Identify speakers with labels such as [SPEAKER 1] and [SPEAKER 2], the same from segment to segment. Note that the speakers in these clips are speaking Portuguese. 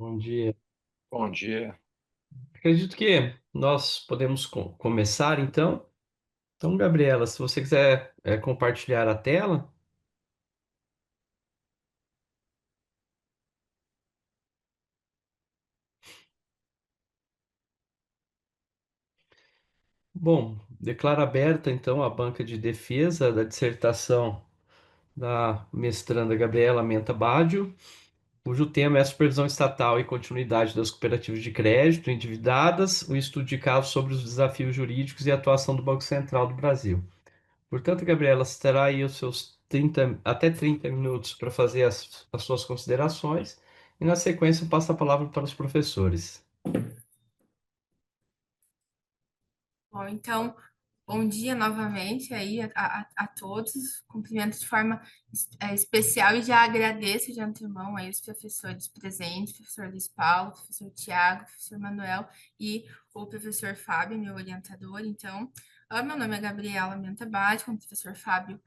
[SPEAKER 1] Bom dia.
[SPEAKER 2] Bom dia.
[SPEAKER 1] Acredito que nós podemos começar, então. Então, Gabriela, se você quiser compartilhar a tela. Bom, declaro aberta, então, a banca de defesa da dissertação da mestranda Gabriela Menta Baggio, cujo tema é a supervisão estatal e continuidade das cooperativas de crédito endividadas, o estudo de caso sobre os desafios jurídicos e a atuação do Banco Central do Brasil. Portanto, Gabriela, você terá aí os seus 30, até 30 minutos para fazer as suas considerações e, na sequência, eu passo a palavra para os professores.
[SPEAKER 3] Bom, então, bom dia novamente aí a todos. Cumprimento de forma especial e já agradeço de antemão aí os professores presentes, professor Luiz Paulo, professor Tiago, professor Manuel e o professor Fábio, meu orientador. Então, meu nome é Gabriela Menta Bade, como o professor Fábio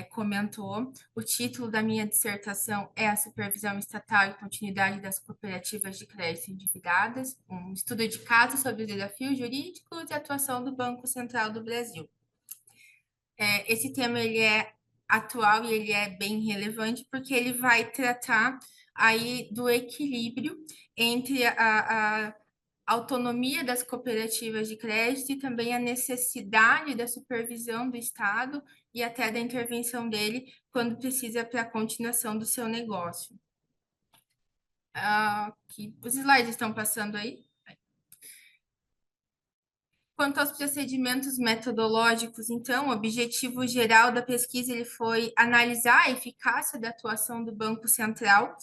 [SPEAKER 3] comentou. O título da minha dissertação é A Supervisão Estatal e Continuidade das Cooperativas de Crédito Endividadas, um estudo de caso sobre os desafios jurídicos e atuação do Banco Central do Brasil. Esse tema ele é atual e ele é bem relevante porque ele vai tratar aí do equilíbrio entre a autonomia das cooperativas de crédito e também a necessidade da supervisão do Estado e até da intervenção dele quando precisa para a continuação do seu negócio. Os slides estão passando aí? Quanto aos procedimentos metodológicos, então, o objetivo geral da pesquisa ele foi analisar a eficácia da atuação do Banco Central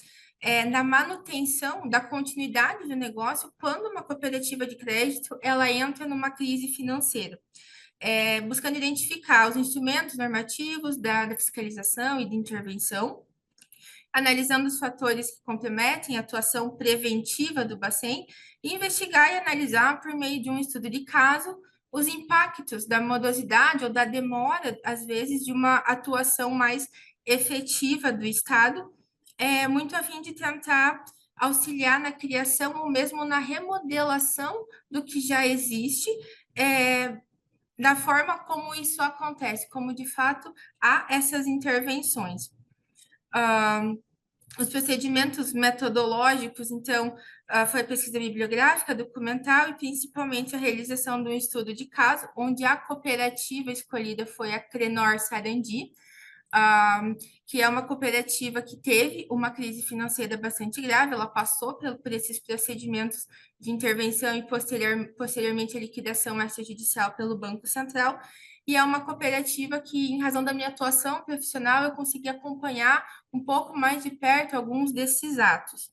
[SPEAKER 3] na manutenção da continuidade do negócio quando uma cooperativa de crédito ela entra numa crise financeira, buscando identificar os instrumentos normativos da fiscalização e de intervenção, analisando os fatores que comprometem a atuação preventiva do Bacen e investigar e analisar, por meio de um estudo de caso, os impactos da morosidade ou da demora, às vezes, de uma atuação mais efetiva do Estado, muito a fim de tentar auxiliar na criação ou mesmo na remodelação do que já existe, da forma como isso acontece, como de fato há essas intervenções. Os procedimentos metodológicos, então, foi a pesquisa bibliográfica, documental e principalmente a realização de um estudo de caso, onde a cooperativa escolhida foi a Crenor Sarandi, que é uma cooperativa que teve uma crise financeira bastante grave, ela passou por esses procedimentos de intervenção e posteriormente a liquidação extrajudicial pelo Banco Central, e é uma cooperativa que, em razão da minha atuação profissional, eu consegui acompanhar um pouco mais de perto alguns desses atos.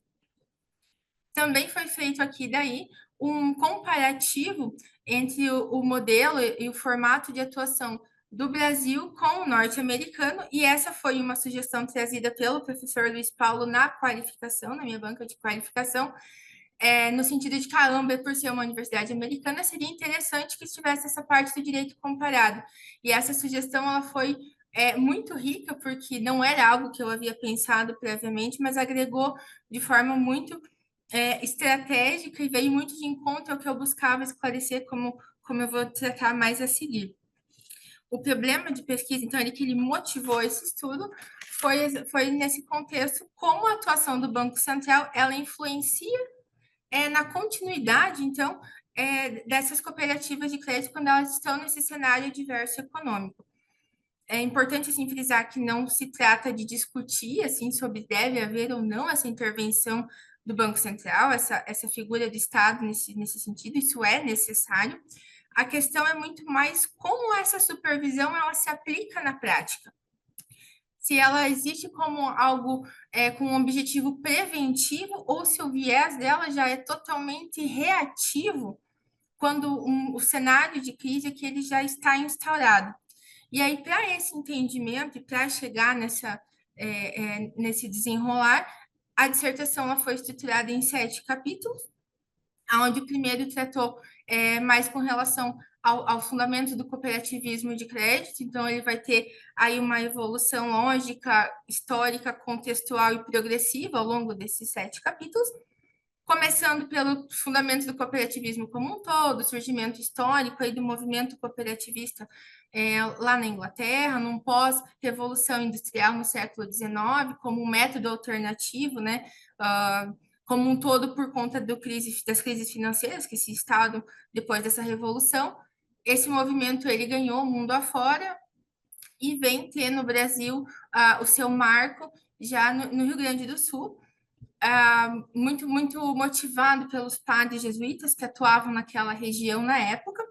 [SPEAKER 3] Também foi feito aqui daí um comparativo entre o modelo e o formato de atuação do Brasil com o norte-americano, e essa foi uma sugestão trazida pelo professor Luiz Paulo na qualificação, na minha banca de qualificação, no sentido de que a AMBER, por ser uma universidade americana, seria interessante que estivesse essa parte do direito comparado. E essa sugestão ela foi muito rica, porque não era algo que eu havia pensado previamente, mas agregou de forma muito estratégica e veio muito de encontro ao que eu buscava esclarecer, como eu vou tratar mais a seguir. O problema de pesquisa, então, que ele motivou esse estudo foi nesse contexto como a atuação do Banco Central ela influencia na continuidade, então, dessas cooperativas de crédito quando elas estão nesse cenário adverso econômico. É importante assim, frisar que não se trata de discutir assim, sobre deve haver ou não essa intervenção do Banco Central, essa figura do Estado nesse sentido, isso é necessário. A questão é muito mais como essa supervisão ela se aplica na prática. Se ela existe como algo com um objetivo preventivo ou se o viés dela já é totalmente reativo quando o cenário de crise é que ele já está instaurado. E aí, para esse entendimento e para chegar nesse desenrolar, a dissertação ela foi estruturada em 7 capítulos, onde o primeiro tratou mais com relação ao fundamento do cooperativismo de crédito, então ele vai ter aí uma evolução lógica, histórica, contextual e progressiva ao longo desses 7 capítulos. Passando pelos fundamentos do cooperativismo como um todo, o surgimento histórico aí do movimento cooperativista lá na Inglaterra, num pós-revolução industrial no século XIX, como um método alternativo, né? Como um todo por conta das crises financeiras que se instalam depois dessa revolução. Esse movimento ele ganhou o mundo afora e vem ter no Brasil o seu marco já no Rio Grande do Sul, muito motivado pelos padres jesuítas que atuavam naquela região na época.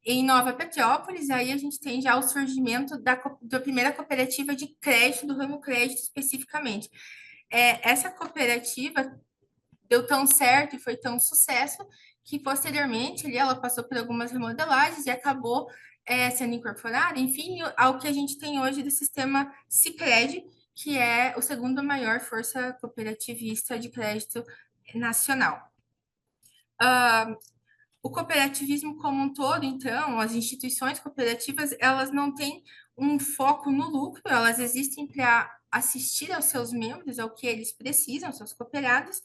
[SPEAKER 3] Em Nova Petrópolis, aí a gente tem já o surgimento da primeira cooperativa de crédito, do ramo crédito especificamente. Essa cooperativa deu tão certo e foi tão sucesso que posteriormente ela passou por algumas remodelagens e acabou sendo incorporada, enfim, ao que a gente tem hoje do sistema Sicredi, que é o segundo maior força cooperativista de crédito nacional. O cooperativismo como um todo, então, as instituições cooperativas, elas não têm um foco no lucro, elas existem para assistir aos seus membros, ao que eles precisam, aos seus cooperados,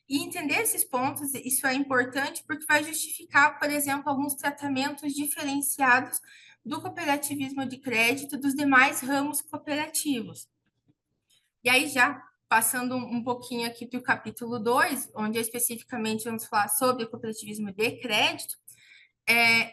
[SPEAKER 3] e entender esses pontos, isso é importante porque vai justificar, por exemplo, alguns tratamentos diferenciados do cooperativismo de crédito dos demais ramos cooperativos. E aí, já passando um pouquinho aqui para o capítulo 2, onde especificamente vamos falar sobre o cooperativismo de crédito,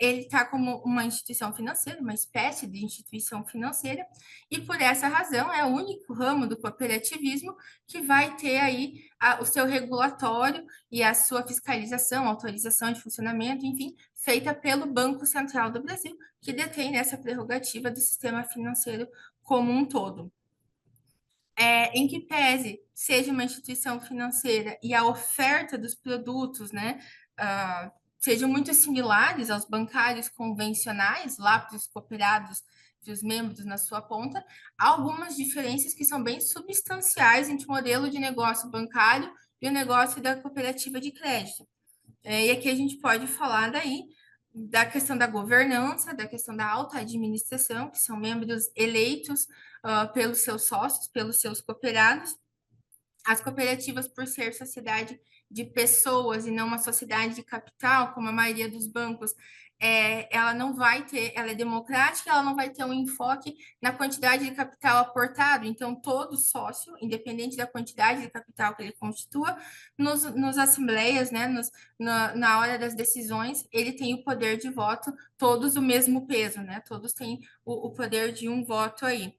[SPEAKER 3] ele está como uma instituição financeira, uma espécie de instituição financeira, e por essa razão é o único ramo do cooperativismo que vai ter aí o seu regulatório e a sua fiscalização, autorização de funcionamento, enfim, feita pelo Banco Central do Brasil, que detém essa prerrogativa do sistema financeiro como um todo. Em que pese seja uma instituição financeira e a oferta dos produtos, né, sejam muito similares aos bancários convencionais, lá para os cooperados, para os membros na sua ponta, há algumas diferenças que são bem substanciais entre o modelo de negócio bancário e o negócio da cooperativa de crédito. E aqui a gente pode falar daí da questão da governança, da questão da alta administração, que são membros eleitos pelos seus sócios, pelos seus cooperados. As cooperativas, por ser sociedade de pessoas e não uma sociedade de capital, como a maioria dos bancos, ela não vai ter, ela é democrática, ela não vai ter um enfoque na quantidade de capital aportado. Então, todo sócio, independente da quantidade de capital que ele constitua, nos assembleias, né, na hora das decisões, ele tem o poder de voto, todos o mesmo peso, né? Todos têm o poder de um voto aí.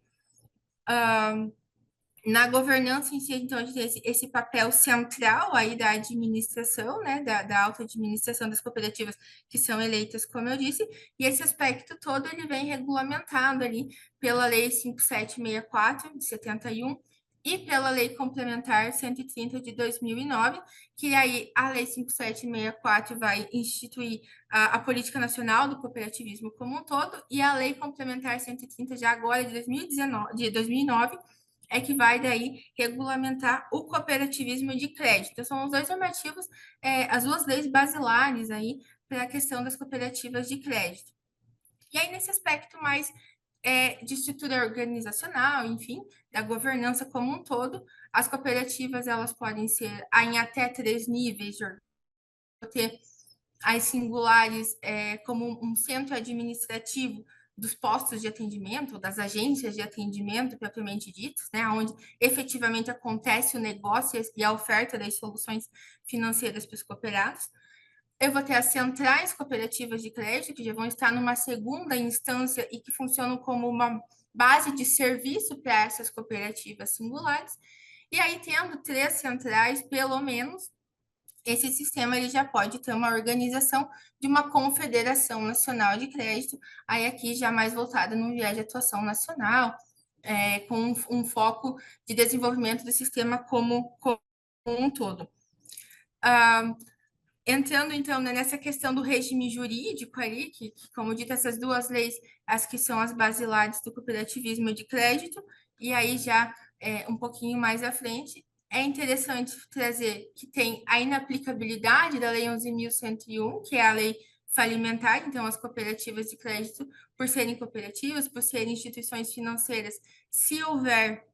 [SPEAKER 3] Na governança em si, então, a gente tem esse papel central aí da administração, né, da alta administração das cooperativas que são eleitas, como eu disse, e esse aspecto todo ele vem regulamentado ali pela Lei 5764 de 71 e pela Lei Complementar 130 de 2009, que aí a Lei 5764 vai instituir a Política Nacional do Cooperativismo como um todo, e a Lei Complementar 130 já agora de 2009 que vai daí regulamentar o cooperativismo de crédito. Então, são os dois normativos, as duas leis basilares aí para a questão das cooperativas de crédito. E aí, nesse aspecto mais de estrutura organizacional, enfim, da governança como um todo, as cooperativas elas podem ser em até 3 níveis de ter as singulares como um centro administrativo dos postos de atendimento, das agências de atendimento propriamente ditos, né, onde efetivamente acontece o negócio e a oferta das soluções financeiras para os cooperados. Eu vou ter as centrais cooperativas de crédito, que já vão estar numa segunda instância e que funcionam como uma base de serviço para essas cooperativas singulares. E aí, tendo 3 centrais, pelo menos, esse sistema ele já pode ter uma organização de uma confederação nacional de crédito, aí aqui já mais voltada no viés de atuação nacional, com um foco de desenvolvimento do sistema como um todo. Entrando, então, nessa questão do regime jurídico ali, que, como dito, essas duas leis, as que são as basilares do cooperativismo de crédito, e aí já um pouquinho mais à frente, é interessante trazer que tem a inaplicabilidade da Lei 11.101, que é a lei falimentar, então as cooperativas de crédito, por serem cooperativas, por serem instituições financeiras, se houver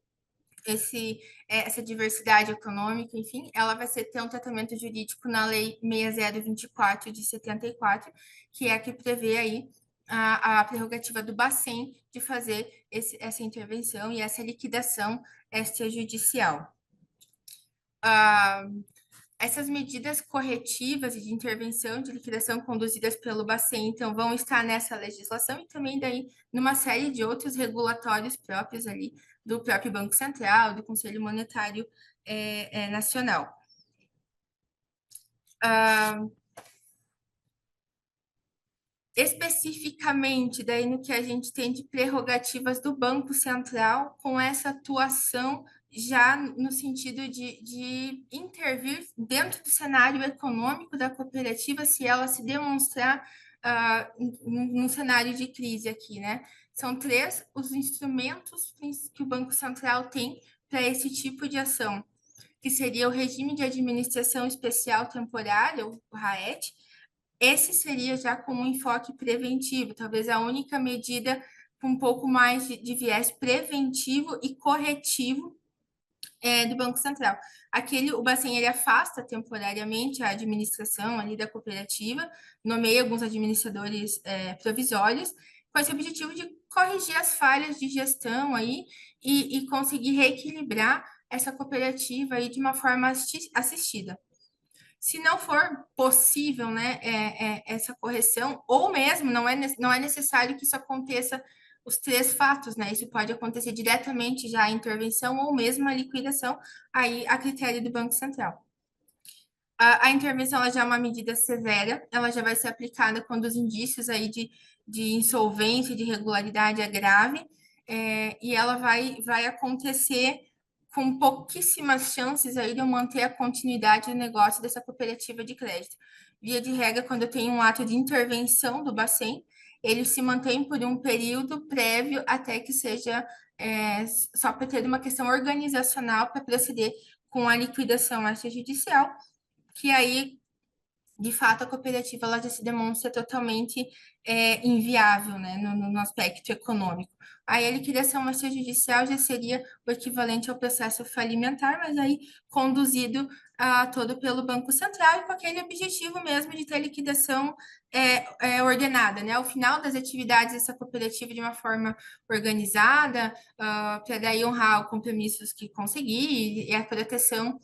[SPEAKER 3] essa diversidade econômica, enfim, ela vai ter um tratamento jurídico na Lei 6024 de 74, que é a que prevê aí a prerrogativa do Bacen de fazer essa intervenção e essa liquidação extrajudicial. Essas medidas corretivas e de intervenção de liquidação conduzidas pelo Bacen, então, vão estar nessa legislação e também daí numa série de outros regulatórios próprios ali do próprio Banco Central, do Conselho Monetário Nacional. Especificamente daí no que a gente tem de prerrogativas do Banco Central com essa atuação já no sentido de intervir dentro do cenário econômico da cooperativa se ela se demonstrar num cenário de crise aqui, né? São 3 os instrumentos que o Banco Central tem para esse tipo de ação, que seria o regime de administração especial temporária, o RAET. Esse seria já com um enfoque preventivo, talvez a única medida com um pouco mais de viés preventivo e corretivo do Banco Central. O Bacen, ele afasta temporariamente a administração ali da cooperativa, nomeia alguns administradores provisórios, com esse objetivo de corrigir as falhas de gestão aí e conseguir reequilibrar essa cooperativa aí de uma forma assistida. Se não for possível, né, essa correção, ou mesmo não é necessário que isso aconteça os 3 fatos, né? Isso pode acontecer diretamente já a intervenção ou mesmo a liquidação, aí a critério do Banco Central. A intervenção ela já é uma medida severa, ela já vai ser aplicada quando os indícios aí de insolvência, de irregularidade é grave, e ela vai acontecer com pouquíssimas chances aí de eu manter a continuidade do negócio dessa cooperativa de crédito. Via de regra, quando eu tenho um ato de intervenção do Bacen, ele se mantém por um período prévio até que seja só para ter uma questão organizacional para proceder com a liquidação extrajudicial, que aí, de fato, a cooperativa ela já se demonstra totalmente inviável, né, no aspecto econômico. Aí a liquidação extrajudicial já seria o equivalente ao processo falimentar, mas aí conduzido todo pelo Banco Central e com aquele objetivo mesmo de ter liquidação ordenada, né? Ao final das atividades dessa cooperativa de uma forma organizada, para daí honrar os compromissos que conseguir e a proteção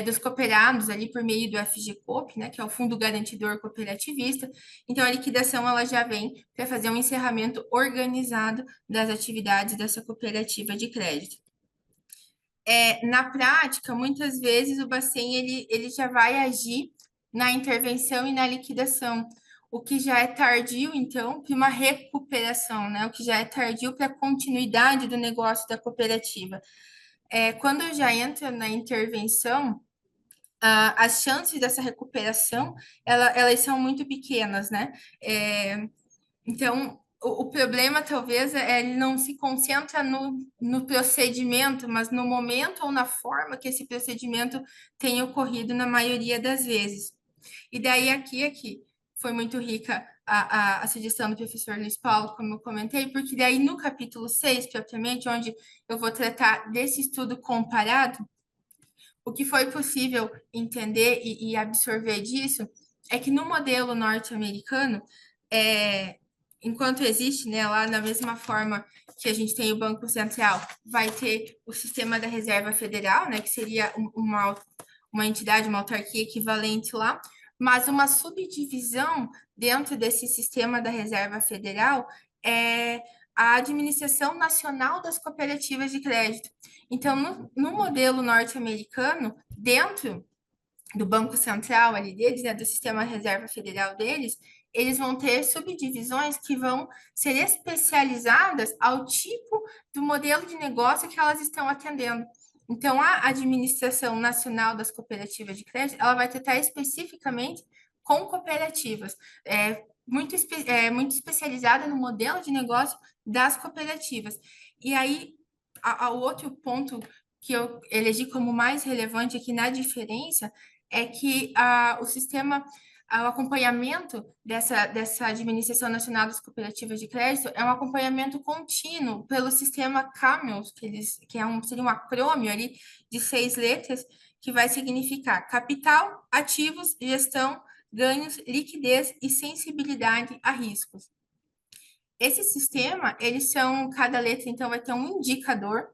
[SPEAKER 3] dos cooperados ali por meio do FGCOP, né, que é o Fundo Garantidor Cooperativista. Então, a liquidação ela já vem para fazer um encerramento organizado das atividades dessa cooperativa de crédito. Na prática, muitas vezes o Bacen ele já vai agir na intervenção e na liquidação, o que já é tardio, então, para uma recuperação, né? O que já é tardio para a continuidade do negócio da cooperativa. Quando já entra na intervenção, as chances dessa recuperação, elas são muito pequenas, né? Então, o problema talvez ele não se concentra no procedimento, mas no momento ou na forma que esse procedimento tem ocorrido na maioria das vezes. E daí aqui foi muito rica a sugestão do professor Luiz Paulo, como eu comentei, porque daí no capítulo 6, propriamente, onde eu vou tratar desse estudo comparado, o que foi possível entender e absorver disso é que no modelo norte-americano, enquanto existe, né, lá na mesma forma que a gente tem o Banco Central, vai ter o sistema da Reserva Federal, né, que seria uma entidade, uma autarquia equivalente lá, mas uma subdivisão dentro desse sistema da Reserva Federal é a Administração Nacional das Cooperativas de Crédito. Então, no modelo norte-americano, dentro do Banco Central ali deles, né, do sistema reserva federal deles, eles vão ter subdivisões que vão ser especializadas ao tipo do modelo de negócio que elas estão atendendo. Então, a Administração Nacional das Cooperativas de Crédito, ela vai tratar especificamente com cooperativas, muito especializada no modelo de negócio das cooperativas. E aí, o outro ponto que eu elegi como mais relevante aqui na diferença é que o sistema o acompanhamento dessa Administração Nacional das Cooperativas de Crédito é um acompanhamento contínuo pelo sistema CAMELS, seria um acrônimo ali de 6 letras, que vai significar capital, ativos, gestão, ganhos, liquidez e sensibilidade a riscos. Esse sistema, cada letra, então, vai ter um indicador.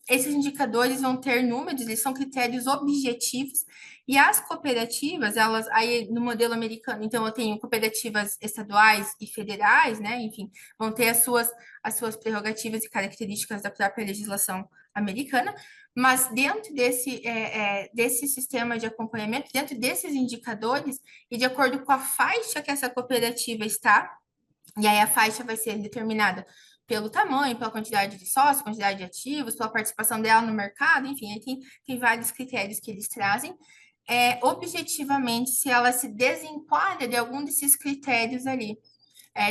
[SPEAKER 3] Esses indicadores vão ter números, eles são critérios objetivos, e as cooperativas, elas, aí no modelo americano, então eu tenho cooperativas estaduais e federais, né, enfim, vão ter as suas prerrogativas e características da própria legislação americana, mas dentro desse sistema de acompanhamento, dentro desses indicadores, e de acordo com a faixa que essa cooperativa está, e aí a faixa vai ser determinada pelo tamanho, pela quantidade de sócios, quantidade de ativos, pela participação dela no mercado, enfim, aí tem vários critérios que eles trazem. Objetivamente, se ela se desenquadra de algum desses critérios ali,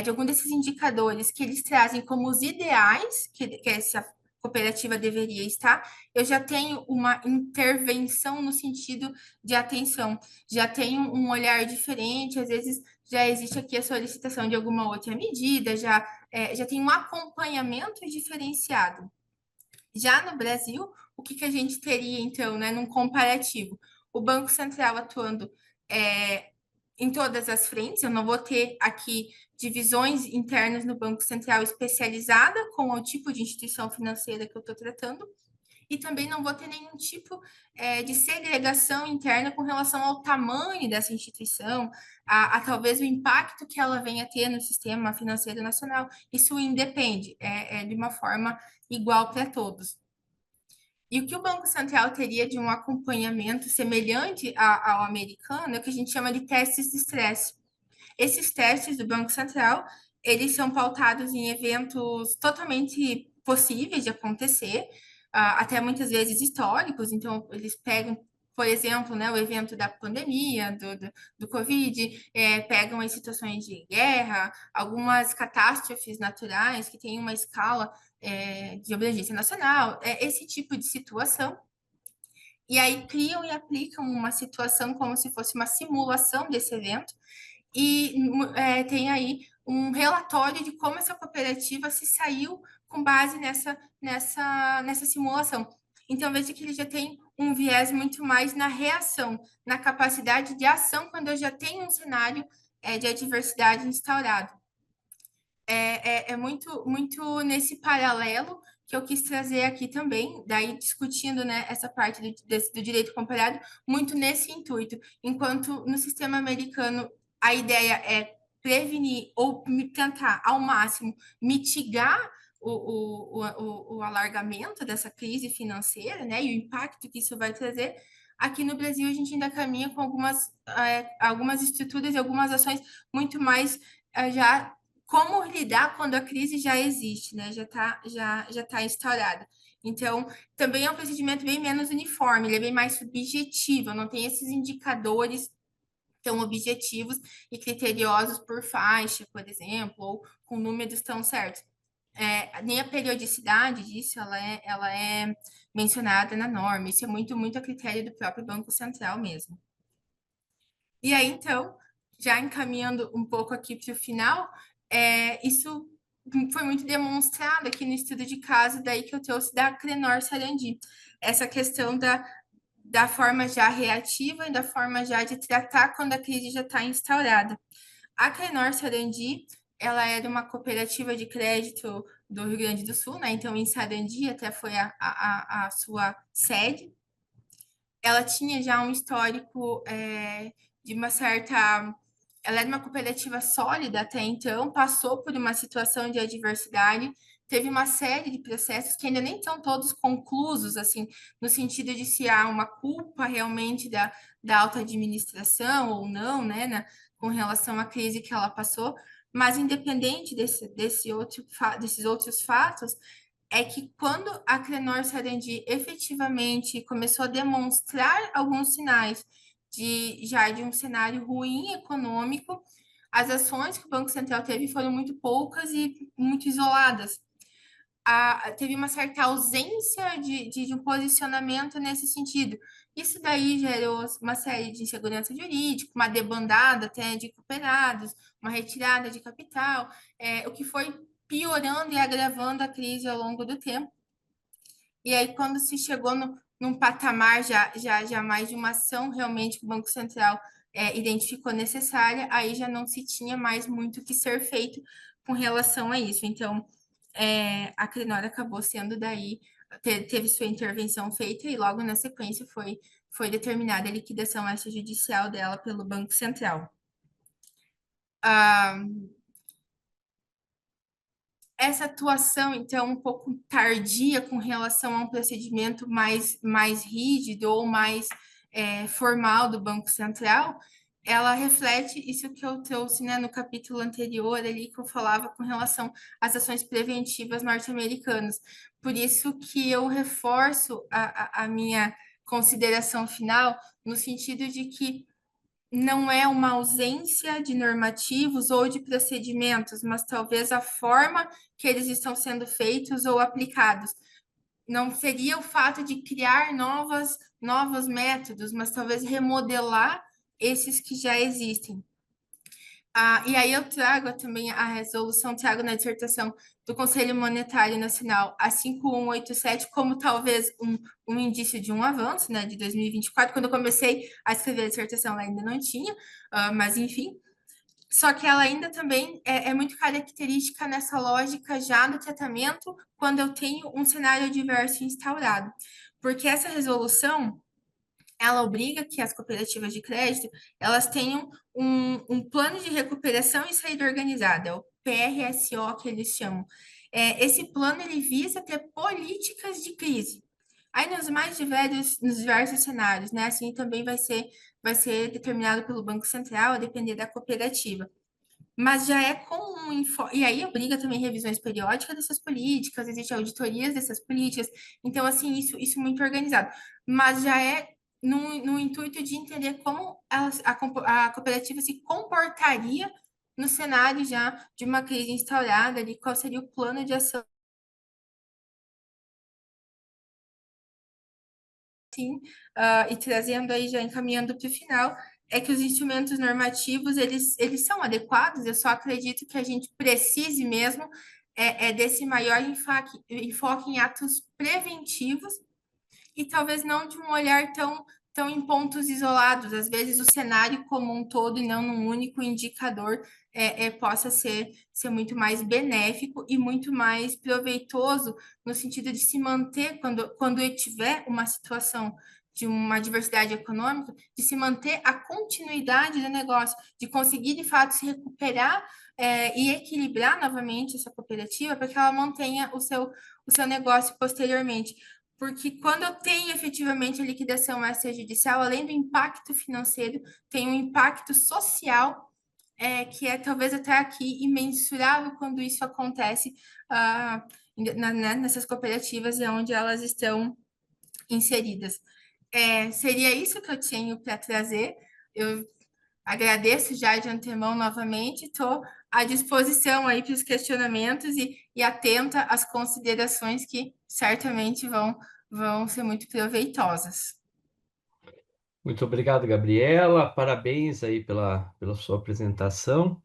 [SPEAKER 3] de algum desses indicadores que eles trazem como os ideais que essa cooperativa deveria estar, eu já tenho uma intervenção no sentido de atenção, já tenho um olhar diferente, às vezes já existe aqui a solicitação de alguma outra medida, já tem um acompanhamento diferenciado. Já no Brasil, o que a gente teria, então, né, num comparativo? O Banco Central atuando em todas as frentes, eu não vou ter aqui divisões internas no Banco Central especializada com o tipo de instituição financeira que eu estou tratando, e também não vou ter nenhum tipo de segregação interna com relação ao tamanho dessa instituição, a talvez o impacto que ela venha a ter no sistema financeiro nacional. Isso independe, de uma forma igual para todos. E o que o Banco Central teria de um acompanhamento semelhante ao americano é o que a gente chama de testes de estresse. Esses testes do Banco Central, eles são pautados em eventos totalmente possíveis de acontecer, até muitas vezes históricos. Então, eles pegam, por exemplo, né, o evento da pandemia, do Covid, pegam as situações de guerra, algumas catástrofes naturais que têm uma escala de abrangência nacional, esse tipo de situação. E aí criam e aplicam uma situação como se fosse uma simulação desse evento, e tem aí um relatório de como essa cooperativa se saiu com base nessa simulação. Então, veja que ele já tem um viés muito mais na reação, na capacidade de ação, quando eu já tenho um cenário de adversidade instaurado. É muito, muito nesse paralelo que eu quis trazer aqui também, daí discutindo, né, essa parte do direito comparado, muito nesse intuito. Enquanto no sistema americano a ideia é prevenir ou tentar ao máximo mitigar o alargamento dessa crise financeira, né, e o impacto que isso vai trazer. Aqui no Brasil, a gente ainda caminha com algumas estruturas e algumas ações muito mais já como lidar quando a crise já existe, né? Já tá instaurada. Então, também é um procedimento bem menos uniforme, ele é bem mais subjetivo, não tem esses indicadores tão objetivos e criteriosos por faixa, por exemplo, ou com números tão certos. Nem a periodicidade disso ela é mencionada na norma, isso é muito, muito a critério do próprio Banco Central mesmo. E aí, então, já encaminhando um pouco aqui para o final, isso foi muito demonstrado aqui no estudo de caso, daí que eu trouxe da Crenor Sarandi, essa questão da forma já reativa e da forma já de tratar quando a crise já está instaurada. A Crenor Sarandi, ela era uma cooperativa de crédito do Rio Grande do Sul, né? Então, em Sarandi até foi a sua sede. Ela tinha já um histórico de uma certa. Ela era uma cooperativa sólida até então, passou por uma situação de adversidade, teve uma série de processos que ainda nem estão todos conclusos, assim, no sentido de se há uma culpa realmente da alta administração ou não, né, com relação à crise que ela passou, mas independente desses outros fatos, é que quando a Crenor Sarandi efetivamente começou a demonstrar alguns sinais de um cenário ruim econômico, as ações que o Banco Central teve foram muito poucas e muito isoladas. teve uma certa ausência de um posicionamento nesse sentido. Isso daí gerou uma série de insegurança jurídica, uma debandada até de cooperados, uma retirada de capital, o que foi piorando e agravando a crise ao longo do tempo. E aí, quando se chegou num patamar já mais de uma ação realmente que o Banco Central identificou necessária, aí já não se tinha mais muito o que ser feito com relação a isso. Então, a Crenor acabou sendo daí, teve sua intervenção feita e logo na sequência foi determinada a liquidação extrajudicial dela pelo Banco Central. Ah, essa atuação, então, um pouco tardia com relação a um procedimento mais rígido ou mais formal do Banco Central, ela reflete isso que eu trouxe, né, no capítulo anterior ali, que eu falava com relação às ações preventivas norte-americanas. Por isso que eu reforço a minha consideração final, no sentido de que não é uma ausência de normativos ou de procedimentos, mas talvez a forma que eles estão sendo feitos ou aplicados. Não seria o fato de criar novos métodos, mas talvez remodelar esses que já existem. E aí eu trago também a resolução, trago na dissertação do Conselho Monetário Nacional, a 5187, como talvez um indício de um avanço, né, de 2024. Quando eu comecei a escrever a dissertação, ela ainda não tinha, mas enfim. Só que ela ainda também é muito característica nessa lógica já do tratamento, quando eu tenho um cenário adverso instaurado. Porque essa resolução, ela obriga que as cooperativas de crédito elas tenham um plano de recuperação e saída organizada, é o PRSO que eles chamam. Esse plano ele visa ter políticas de crise. Aí nos diversos cenários, né? Assim também vai ser determinado pelo Banco Central, a depender da cooperativa. Mas já é comum, e aí obriga também revisões periódicas dessas políticas, existem auditorias dessas políticas, então, assim, isso muito organizado. Mas já é no intuito de entender como a cooperativa se comportaria no cenário já de uma crise instaurada, de qual seria o plano de ação, sim, e trazendo aí, já encaminhando para o final, é que os instrumentos normativos, eles são adequados, eu só acredito que a gente precise mesmo desse maior enfoque em atos preventivos e talvez não de um olhar tão em pontos isolados. Às vezes o cenário como um todo e não num único indicador possa ser muito mais benéfico e muito mais proveitoso no sentido de se manter, quando tiver uma situação de uma diversidade econômica, de se manter a continuidade do negócio, de conseguir de fato se recuperar e equilibrar novamente essa cooperativa para que ela mantenha o seu negócio posteriormente. Porque quando eu tenho efetivamente a liquidação extrajudicial, além do impacto financeiro, tem um impacto social que é talvez até aqui imensurável quando isso acontece nessas cooperativas e onde elas estão inseridas. Seria isso que eu tinha para trazer. Eu agradeço já de antemão novamente, estou à disposição aí para os questionamentos e atenta às considerações que certamente vão ser muito proveitosas.
[SPEAKER 1] Muito obrigado, Gabriela. Parabéns aí pela sua apresentação.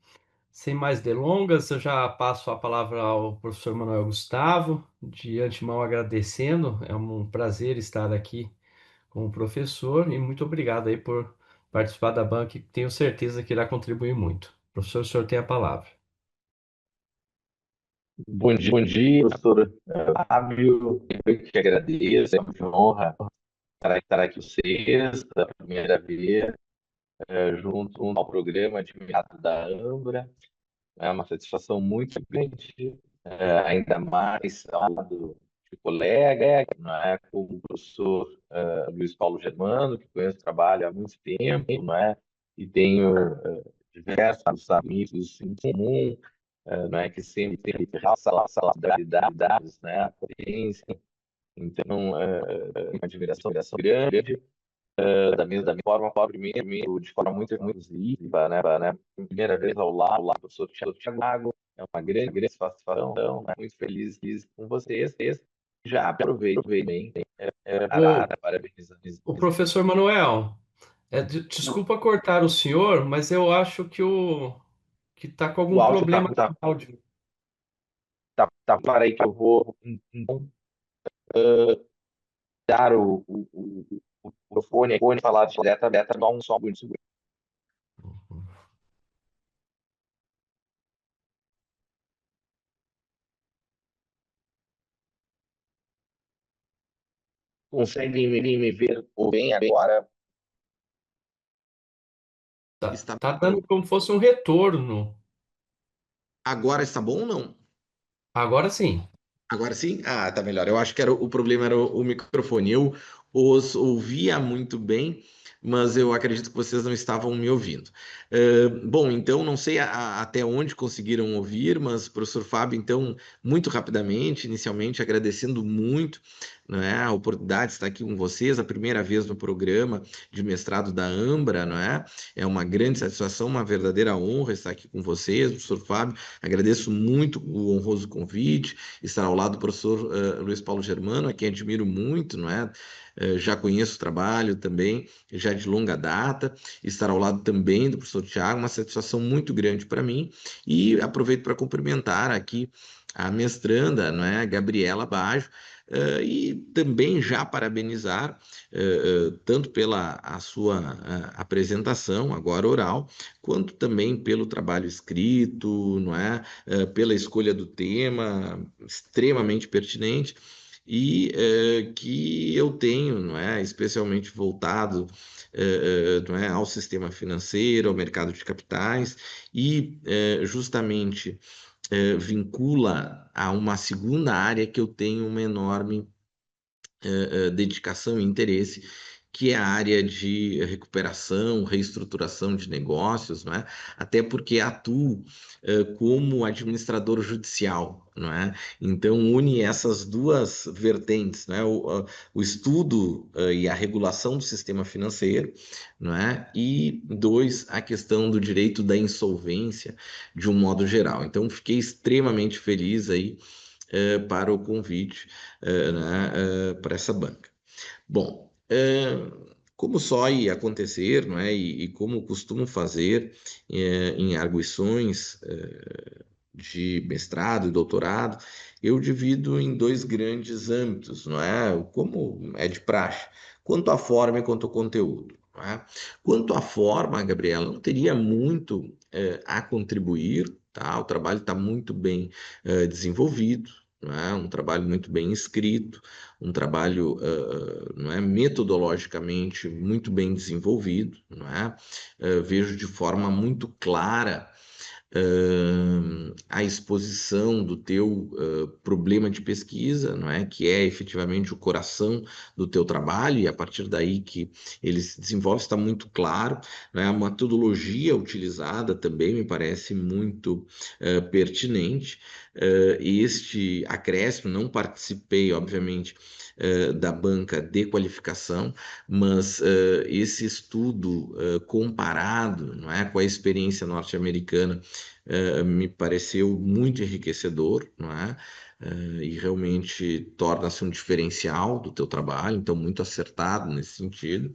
[SPEAKER 1] Sem mais delongas, eu já passo a palavra ao professor Manuel Gustavo, de antemão agradecendo. É um prazer estar aqui com o professor e muito obrigado aí por participar da banca, que tenho certeza que irá contribuir muito. Professor, o senhor tem a palavra.
[SPEAKER 2] Bom dia, professor Fábio. Eu que agradeço, é uma honra estar aqui com vocês, pela primeira vez, junto ao programa de mestrado da Ambra. É uma satisfação muito grande, ainda mais ao lado de colega, não é, como o professor Luiz Paulo Germano, que conheço o trabalho há muito tempo, não é, e tenho diversos amigos em comum, não é, que sempre tem essa solidariedade, né, a potência. Então, uma admiração grande, da mesma forma, primeiro, de forma muito viva, né, primeira vez ao lado do professor Tiago, é uma grande satisfação, né? Muito feliz com vocês. Já aproveito bem
[SPEAKER 1] O,
[SPEAKER 2] para parabenizar.
[SPEAKER 1] o professor Manuel, desculpa cortar o senhor, mas eu acho que tá com
[SPEAKER 2] O
[SPEAKER 1] algum
[SPEAKER 2] áudio
[SPEAKER 1] problema de áudio.
[SPEAKER 2] para aí que eu vou então, dar o fone falar direto, dá um som muito. Conseguem me ver ou bem agora?
[SPEAKER 4] Está...
[SPEAKER 1] Tá dando como fosse um retorno.
[SPEAKER 4] Agora está bom ou não?
[SPEAKER 1] Agora sim.
[SPEAKER 4] Agora sim? Ah, tá melhor. Eu acho que o problema era o microfone. Eu os ouvia muito bem, mas eu acredito que vocês não estavam me ouvindo. Bom, então não sei até onde conseguiram ouvir, mas professor Fábio, então, muito rapidamente, inicialmente agradecendo muito, né, a oportunidade de estar aqui com vocês, a primeira vez no programa de mestrado da Ambra, não é? É uma grande satisfação, uma verdadeira honra estar aqui com vocês, professor Fábio. Agradeço muito o honroso convite, estar ao lado do professor Luiz Paulo Germano, a quem admiro muito, não é? Já conheço o trabalho também, já de longa data, estar ao lado também do professor Tiago, uma satisfação muito grande para mim, e aproveito para cumprimentar aqui a mestranda, não é? Gabriela Baggio, e também já parabenizar tanto pela a sua apresentação, agora oral, quanto também pelo trabalho escrito, não é? Pela escolha do tema, extremamente pertinente, e que eu tenho, não é? Especialmente voltado não é? Ao sistema financeiro, ao mercado de capitais, e justamente vincula a uma segunda área que eu tenho uma enorme dedicação e interesse, que é a área de recuperação, reestruturação de negócios, não é? Até porque atuo como administrador judicial, não é? Então une essas duas vertentes, né? O estudo e a regulação do sistema financeiro, não é? E dois, a questão do direito da insolvência de um modo geral. Então fiquei extremamente feliz aí para o convite né, para essa banca. Bom, como só ia acontecer, não é, e como costumo fazer em arguições de mestrado e doutorado, eu divido em dois grandes âmbitos, não é? Como é de praxe, quanto à forma e quanto ao conteúdo. Não é? Quanto à forma, Gabriela, não teria muito a contribuir, tá? O trabalho está muito bem desenvolvido, não é? Um trabalho muito bem escrito, um trabalho não é? Metodologicamente muito bem desenvolvido, não é? Vejo de forma muito clara a exposição do teu problema de pesquisa, não é? Que é efetivamente o coração do teu trabalho, e a partir daí que ele se desenvolve, está muito claro, né? A metodologia utilizada também me parece muito pertinente. Este acréscimo, não participei, obviamente, da banca de qualificação, mas esse estudo comparado, não é, com a experiência norte-americana me pareceu muito enriquecedor, não é? E realmente torna-se um diferencial do teu trabalho, então muito acertado nesse sentido.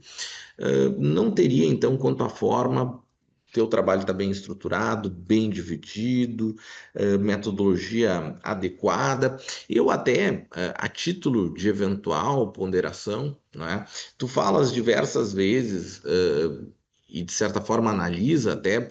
[SPEAKER 4] Não teria, então, quanto à forma, teu trabalho está bem estruturado, bem dividido, metodologia adequada. Eu até, a título de eventual ponderação, né, tu falas diversas vezes e de certa forma analisa até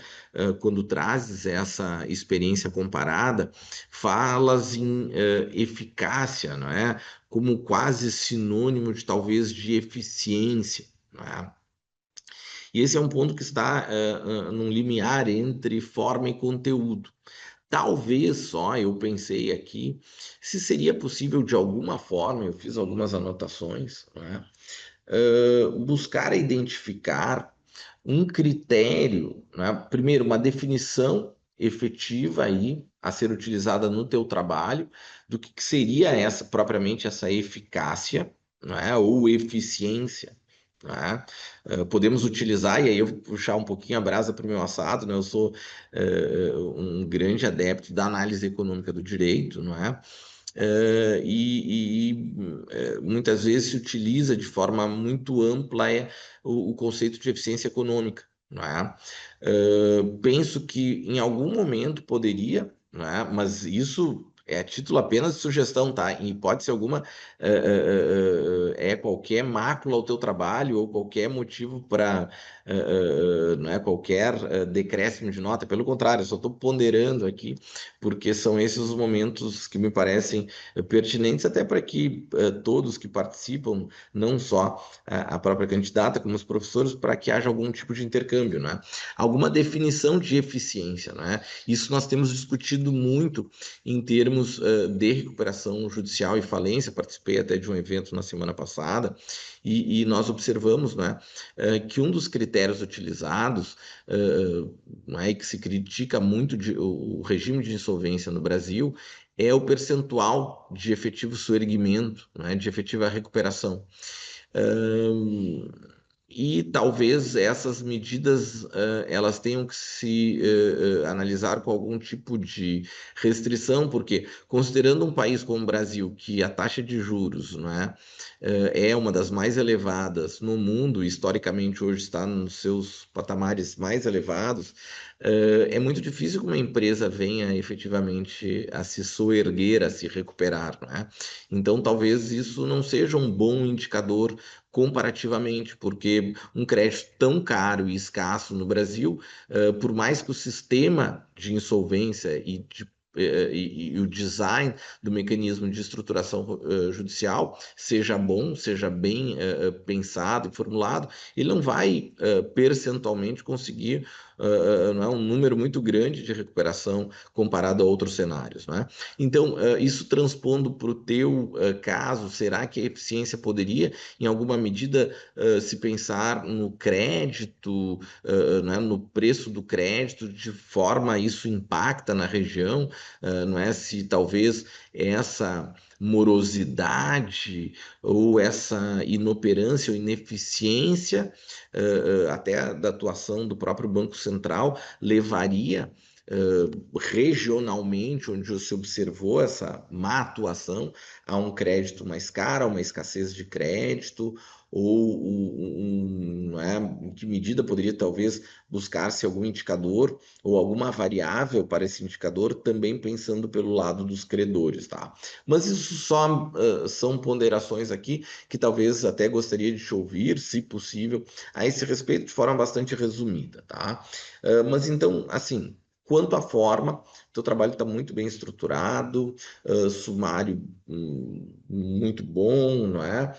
[SPEAKER 4] quando trazes essa experiência comparada, falas em eficácia, não é? Como quase sinônimo de talvez de eficiência, não é? E esse é um ponto que está num limiar entre forma e conteúdo. Talvez só, eu pensei aqui, se seria possível de alguma forma, eu fiz algumas anotações, né, buscar identificar um critério, né, primeiro, uma definição efetiva aí a ser utilizada no teu trabalho do que seria essa propriamente essa eficácia, né, ou eficiência, né? Podemos utilizar, e aí eu vou puxar um pouquinho a brasa para o meu assado, né? Eu sou um grande adepto da análise econômica do direito, não é? Muitas vezes se utiliza de forma muito ampla o conceito de eficiência econômica, não é? Penso que em algum momento poderia, não é? Mas isso é a título apenas de sugestão, tá? Em hipótese alguma, é qualquer mácula ao teu trabalho ou qualquer motivo para, não é qualquer decréscimo de nota. Pelo contrário, eu só estou ponderando aqui porque são esses os momentos que me parecem pertinentes até para que todos que participam, não só a própria candidata, como os professores, para que haja algum tipo de intercâmbio, né? Alguma definição de eficiência, né? Isso nós temos discutido muito em termos de recuperação judicial e falência. Participei até de um evento na semana passada e nós observamos, né, que um dos critérios utilizados, não é, e que se critica muito o regime de insolvência no Brasil, é o percentual de efetivo soerguimento, né, de efetiva recuperação. Ahn, e talvez essas medidas elas tenham que se analisar com algum tipo de restrição, porque considerando um país como o Brasil, que a taxa de juros, não é, é uma das mais elevadas no mundo, historicamente hoje está nos seus patamares mais elevados, é muito difícil que uma empresa venha efetivamente a se soerguer, a se recuperar, não é? Então talvez isso não seja um bom indicador comparativamente, porque um crédito tão caro e escasso no Brasil, por mais que o sistema de insolvência e o design do mecanismo de estruturação judicial seja bom, seja bem pensado e formulado, ele não vai percentualmente conseguir não é, um número muito grande de recuperação comparado a outros cenários, não é? Então, isso transpondo para o teu caso, será que a eficiência poderia, em alguma medida, se pensar no crédito, né, no preço do crédito, de forma a isso impacta na região, não é? Se talvez essa morosidade ou essa inoperância ou ineficiência até da atuação do próprio Banco Central levaria regionalmente, onde se observou essa má atuação, a um crédito mais caro, a uma escassez de crédito, ou não é, em que medida poderia talvez buscar-se algum indicador ou alguma variável para esse indicador, também pensando pelo lado dos credores, tá? Mas isso só são ponderações aqui que talvez até gostaria de te ouvir, se possível, a esse respeito de forma bastante resumida, tá? Mas então, assim, quanto à forma, teu trabalho está muito bem estruturado, sumário muito bom, não é?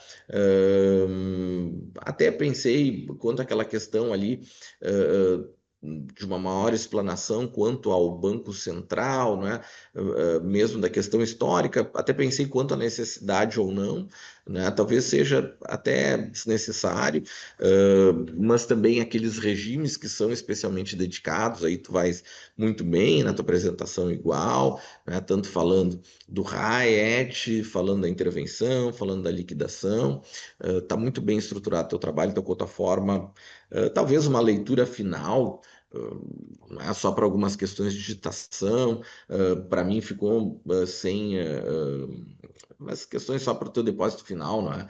[SPEAKER 4] Até pensei quanto àquela questão ali de uma maior explanação quanto ao Banco Central, não é? Mesmo da questão histórica, até pensei quanto à necessidade ou não, né? Talvez seja até desnecessário, mas também aqueles regimes que são especialmente dedicados, aí tu vais muito bem na tua apresentação igual, né? Tanto falando do RAET, falando da intervenção, falando da liquidação, está muito bem estruturado o teu trabalho, então, quanto à forma, talvez uma leitura final, não é só para algumas questões de digitação, para mim ficou sem mas questões só para o teu depósito final, não é?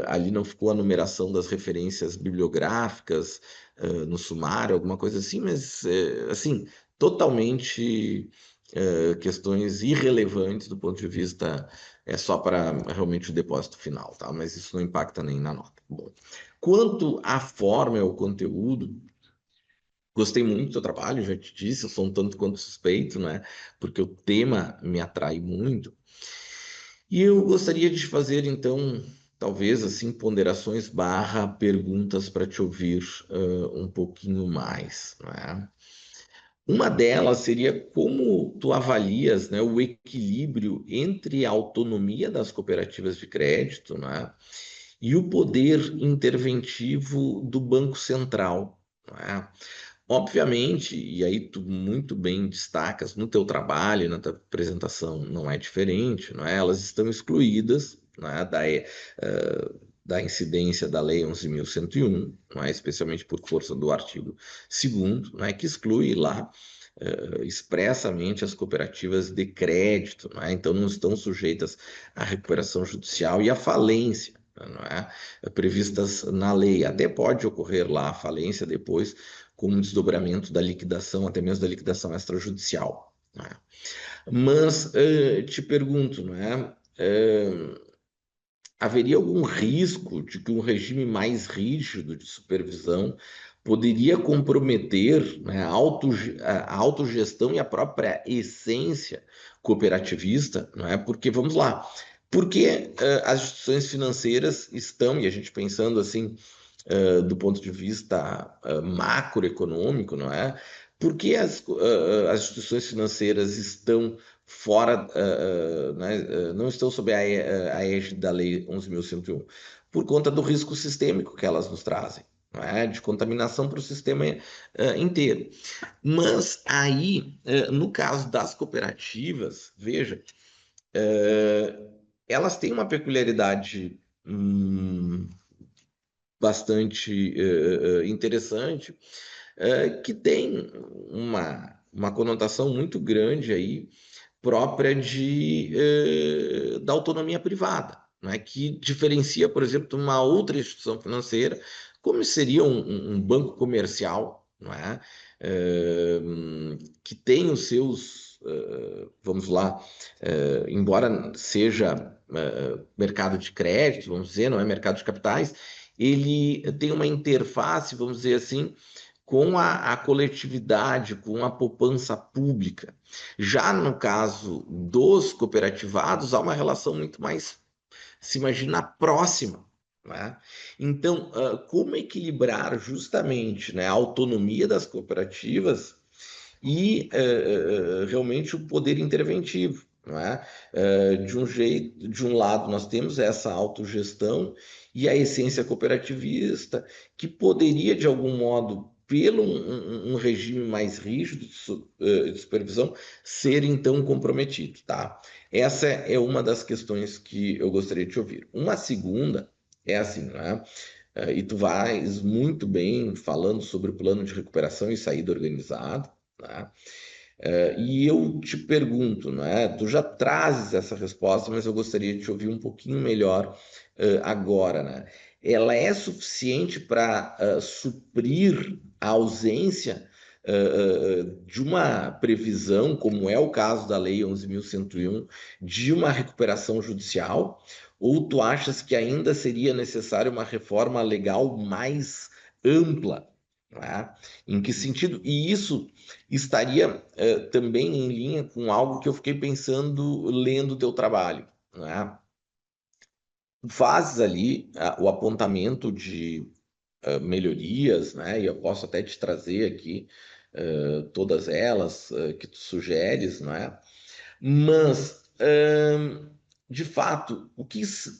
[SPEAKER 4] Ali não ficou a numeração das referências bibliográficas no sumário, alguma coisa assim, mas assim, totalmente questões irrelevantes do ponto de vista só para realmente o depósito final, tá? Mas isso não impacta nem na nota. Bom, quanto à forma e ao conteúdo, gostei muito do teu trabalho, já te disse, eu sou um tanto quanto suspeito, né? Porque o tema me atrai muito. E eu gostaria de fazer, então, talvez, assim, ponderações barra perguntas para te ouvir um pouquinho mais, né? Uma delas seria como tu avalias, né, o equilíbrio entre a autonomia das cooperativas de crédito, né, e o poder interventivo do Banco Central, né? Obviamente, e aí tu muito bem destacas no teu trabalho, na tua apresentação, não é diferente, não é? Elas estão excluídas, né, da incidência da Lei 11.101, não é? Especialmente por força do artigo 2º, não é? Que exclui lá expressamente as cooperativas de crédito, não é? Então não estão sujeitas à recuperação judicial e à falência, não é? Previstas na lei. Até pode ocorrer lá a falência depois, como um desdobramento da liquidação, até mesmo da liquidação extrajudicial. Não é? Mas te pergunto, não é? Haveria algum risco de que um regime mais rígido de supervisão poderia comprometer, né, a autogestão e a própria essência cooperativista, não é? Porque, vamos lá, porque as instituições financeiras estão, e a gente pensando assim, do ponto de vista macroeconômico, não é? Porque as instituições financeiras estão fora, né, não estão sob a égide da Lei 11.101, por conta do risco sistêmico que elas nos trazem, não é? De contaminação para o sistema inteiro. Mas aí, no caso das cooperativas, veja, elas têm uma peculiaridade bastante interessante, que tem uma conotação muito grande aí, própria da autonomia privada, né? Que diferencia, por exemplo, de uma outra instituição financeira, como seria um banco comercial, não é? Que tem os seus, vamos lá, embora seja mercado de crédito, vamos dizer, não é mercado de capitais, ele tem uma interface, vamos dizer assim, com a coletividade, com a poupança pública. Já no caso dos cooperativados, há uma relação muito mais, se imagina, próxima. Né? Então, como equilibrar justamente, né, a autonomia das cooperativas e realmente o poder interventivo? Não é? De um lado, nós temos essa autogestão e a essência cooperativista, que poderia, de algum modo, pelo um regime mais rígido de supervisão, ser então comprometido, tá? Essa é uma das questões que eu gostaria de te ouvir. Uma segunda é assim, né? E tu vais muito bem falando sobre o plano de recuperação e saída organizado, né? E eu te pergunto, não é? Tu já trazes essa resposta, mas eu gostaria de te ouvir um pouquinho melhor agora, né? Ela é suficiente para suprir a ausência de uma previsão, como é o caso da Lei 11.101, de uma recuperação judicial? Ou tu achas que ainda seria necessária uma reforma legal mais ampla? Não é? Em que sentido? E isso estaria também em linha com algo que eu fiquei pensando lendo o teu trabalho, né? Fazes ali o apontamento de melhorias, né? E eu posso até te trazer aqui todas elas que tu sugeres, né? Mas, de fato,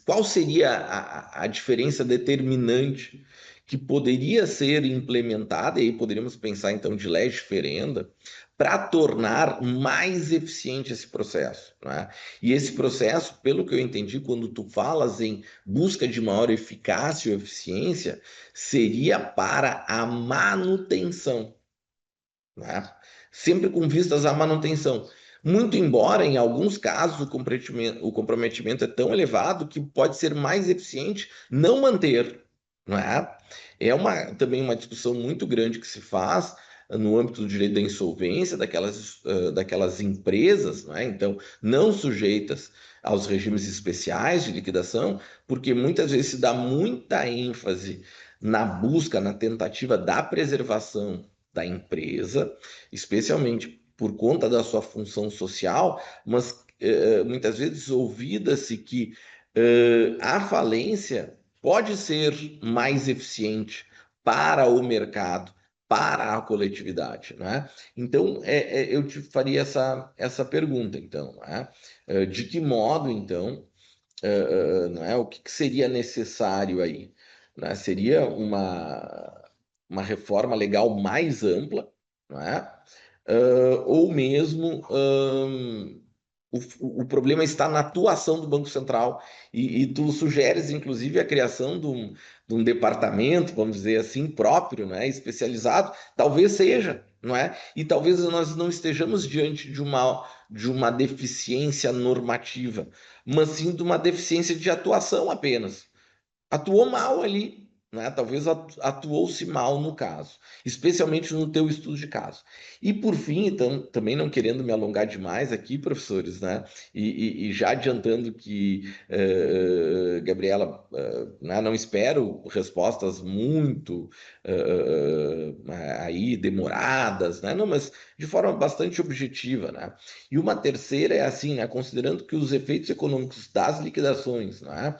[SPEAKER 4] qual seria a diferença determinante que poderia ser implementada, e aí poderíamos pensar então de lei diferenda, para tornar mais eficiente esse processo, né? E esse processo, pelo que eu entendi, quando tu falas em busca de maior eficácia ou eficiência, seria para a manutenção, né? Sempre com vistas à manutenção. Muito embora, em alguns casos, o comprometimento é tão elevado que pode ser mais eficiente não manter, não é? Também uma discussão muito grande que se faz no âmbito do direito da insolvência daquelas empresas, não é? Então, não sujeitas aos regimes especiais de liquidação, porque muitas vezes se dá muita ênfase na busca, na tentativa da preservação da empresa, especialmente por conta da sua função social, mas muitas vezes ouvida-se que a falência pode ser mais eficiente para o mercado, para a coletividade, né? Então, eu te faria essa pergunta, então, né? De que modo, então, não é? O que seria necessário aí? Né? Seria uma reforma legal mais ampla, não é? Ou mesmo o problema está na atuação do Banco Central e tu sugeres, inclusive, a criação de um departamento, vamos dizer assim, próprio, né, especializado, talvez seja, não é? E talvez nós não estejamos diante de uma deficiência normativa, mas sim de uma deficiência de atuação apenas. Atuou mal ali, né? Talvez atuou-se mal no caso, especialmente no teu estudo de caso. E por fim, então, também não querendo me alongar demais aqui, professores, né? E já adiantando que, Gabriela, né, não espero respostas muito aí demoradas, né? Não, mas de forma bastante objetiva, né? E uma terceira é assim, né? Considerando que os efeitos econômicos das liquidações, né?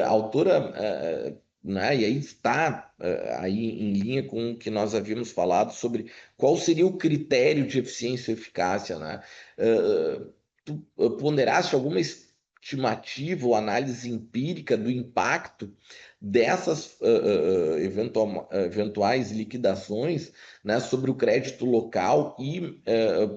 [SPEAKER 4] A autora, né, e aí está aí em linha com o que nós havíamos falado sobre qual seria o critério de eficiência e eficácia, né? Tu ponderaste alguma estimativa ou análise empírica do impacto dessas eventuais liquidações, né, sobre o crédito local e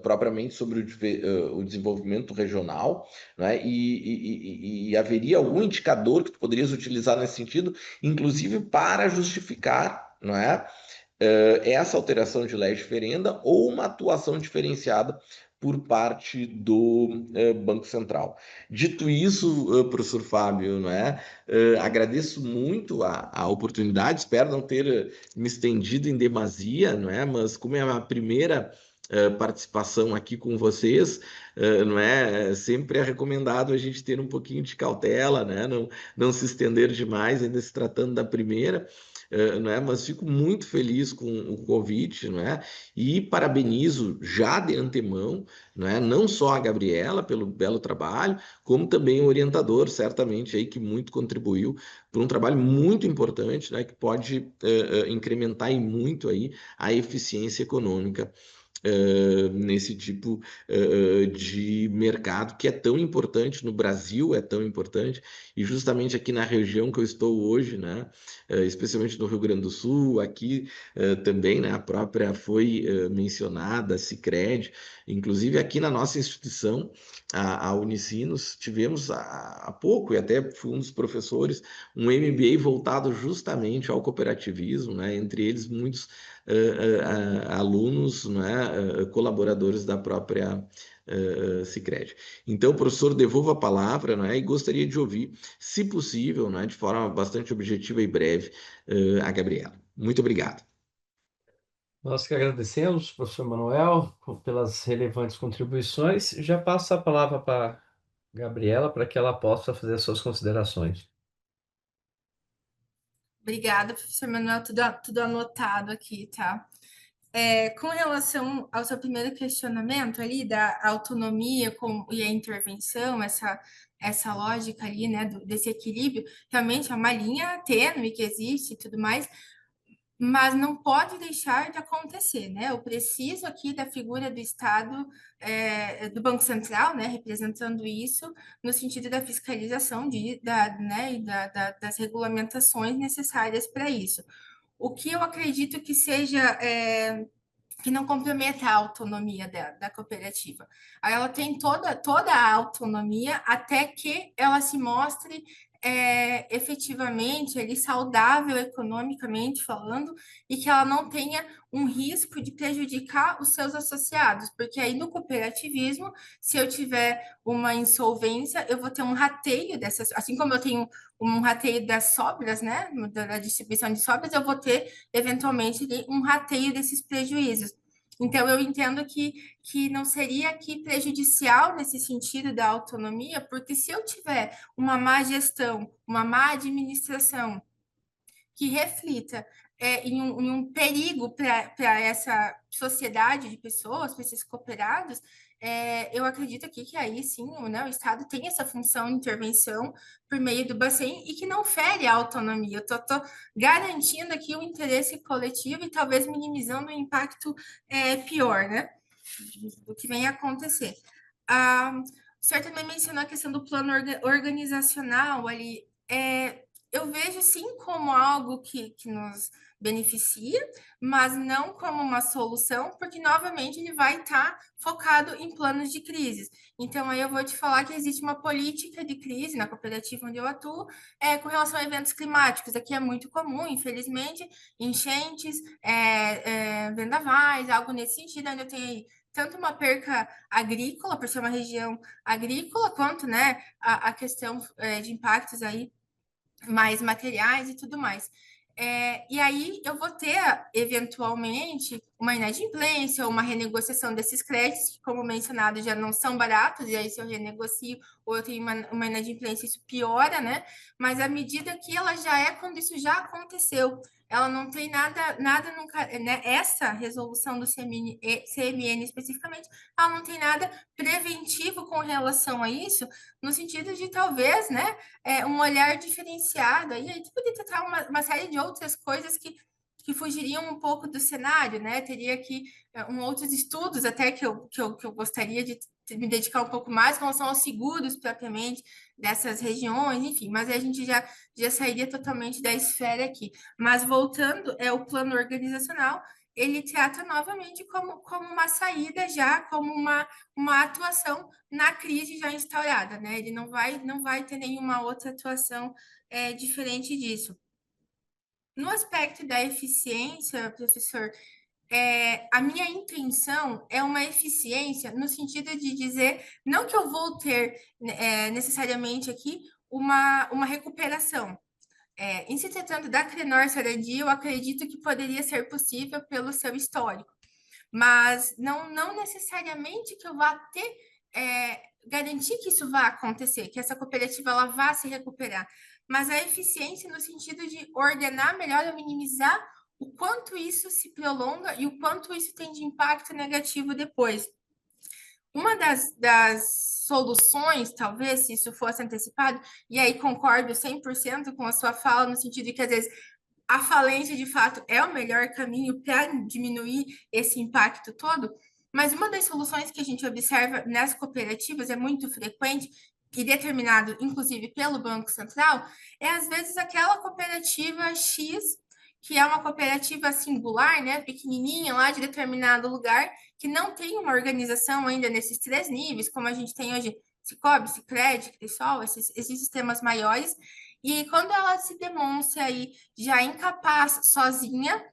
[SPEAKER 4] propriamente sobre o desenvolvimento regional, né? E haveria algum indicador que tu poderias utilizar nesse sentido, inclusive para justificar, não é, essa alteração de lei diferenda ou uma atuação diferenciada por parte do Banco Central. Dito isso, professor Fábio, não é? Agradeço muito a oportunidade, espero não ter me estendido em demasia, não é? Mas como é a primeira participação aqui com vocês, não é? Sempre é recomendado a gente ter um pouquinho de cautela, né? Não se estender demais, ainda se tratando da primeira. Não é? Mas fico muito feliz com o convite, não é? E parabenizo já de antemão, não é? Não só a Gabriela pelo belo trabalho, como também o orientador, certamente aí que muito contribuiu para um trabalho muito importante, né? Que pode incrementar e muito aí a eficiência econômica nesse tipo de mercado que é tão importante no Brasil, é tão importante, e justamente aqui na região que eu estou hoje, né, especialmente no Rio Grande do Sul, aqui também, né, a própria foi mencionada, a Sicredi, inclusive aqui na nossa instituição, a Unicinos, tivemos há pouco, e até fui um dos professores, um MBA voltado justamente ao cooperativismo, né, entre eles muitos alunos, né, colaboradores da própria Sicredi. Então, professor, devolvo a palavra, né, e gostaria de ouvir, se possível, né, de forma bastante objetiva e breve, a Gabriela. Muito obrigado.
[SPEAKER 1] Nós que agradecemos, professor Manuel, pelas relevantes contribuições. Já passo a palavra para a Gabriela para que ela possa fazer as suas considerações.
[SPEAKER 3] Obrigada, professor Manuel, tudo anotado aqui, tá? Com relação ao seu primeiro questionamento ali da autonomia e a intervenção, essa lógica ali, né, desse equilíbrio, realmente é uma linha tênue que existe e tudo mais, mas não pode deixar de acontecer, né? Eu preciso aqui da figura do Estado, do Banco Central, né, representando isso no sentido da fiscalização né, e das regulamentações necessárias para isso. O que eu acredito que seja que não comprometa a autonomia da cooperativa. Aí ela tem toda a autonomia até que ela se mostre efetivamente ali, saudável economicamente falando e que ela não tenha um risco de prejudicar os seus associados, porque aí no cooperativismo, se eu tiver uma insolvência, eu vou ter um rateio dessas, assim como eu tenho um rateio das sobras, né, da distribuição de sobras, eu vou ter eventualmente um rateio desses prejuízos. Então, eu entendo que não seria aqui prejudicial nesse sentido da autonomia, porque se eu tiver uma má gestão, uma má administração que reflita em um perigo para essa sociedade de pessoas, para esses cooperados, eu acredito aqui que aí sim, né, o Estado tem essa função de intervenção por meio do Bacen e que não fere a autonomia. Eu estou garantindo aqui o interesse coletivo e talvez minimizando o impacto pior, né, do que vem a acontecer. O senhor também mencionou a questão do plano organizacional ali. eu vejo sim como algo que nos beneficia, mas não como uma solução, porque novamente ele vai estar focado em planos de crises. Então, aí eu vou te falar que existe uma política de crise na cooperativa onde eu atuo, com relação a eventos climáticos. Aqui é muito comum, infelizmente, enchentes, vendavais, algo nesse sentido, onde eu tenho aí tanto uma perca agrícola, por ser uma região agrícola, quanto, né, a questão de impactos aí mais materiais e tudo mais. E aí eu vou ter, eventualmente, uma inadimplência ou uma renegociação desses créditos, que, como mencionado, já não são baratos, e aí se eu renegocio ou eu tenho uma inadimplência, isso piora, né? Mas à medida que ela já é quando isso já aconteceu, ela não tem nada nunca, né? Essa resolução do CMN especificamente, ela não tem nada preventivo com relação a isso, no sentido de talvez, né, um olhar diferenciado. Aí a gente poderia tratar uma série de outras coisas que fugiriam um pouco do cenário, né? Teria que outros estudos até que eu gostaria de me dedicar um pouco mais com relação aos seguros propriamente dessas regiões, enfim, mas a gente já sairia totalmente da esfera aqui. Mas voltando, o plano organizacional, ele trata novamente como uma saída já, como uma atuação na crise já instaurada, né? Ele não vai ter nenhuma outra atuação diferente disso. No aspecto da eficiência, professor, a minha intenção é uma eficiência no sentido de dizer, não que eu vou ter necessariamente aqui uma recuperação. Em se tratando da Crenor Sarandi, eu acredito que poderia ser possível pelo seu histórico, mas não necessariamente que eu vá ter garantir que isso vá acontecer, que essa cooperativa ela vá se recuperar, mas a eficiência no sentido de ordenar melhor ou minimizar o quanto isso se prolonga e o quanto isso tem de impacto negativo depois. Uma das soluções, talvez, se isso fosse antecipado, e aí concordo 100% com a sua fala, no sentido de que, às vezes, a falência, de fato, é o melhor caminho para diminuir esse impacto todo, mas uma das soluções que a gente observa nas cooperativas é muito frequente e determinado, inclusive, pelo Banco Central, às vezes, aquela cooperativa X, que é uma cooperativa singular, né, pequenininha, lá de determinado lugar, que não tem uma organização ainda nesses 3 níveis, como a gente tem hoje, Cicobi, Sicredi, Cresol, esses sistemas maiores, e quando ela se demonstra aí já incapaz sozinha,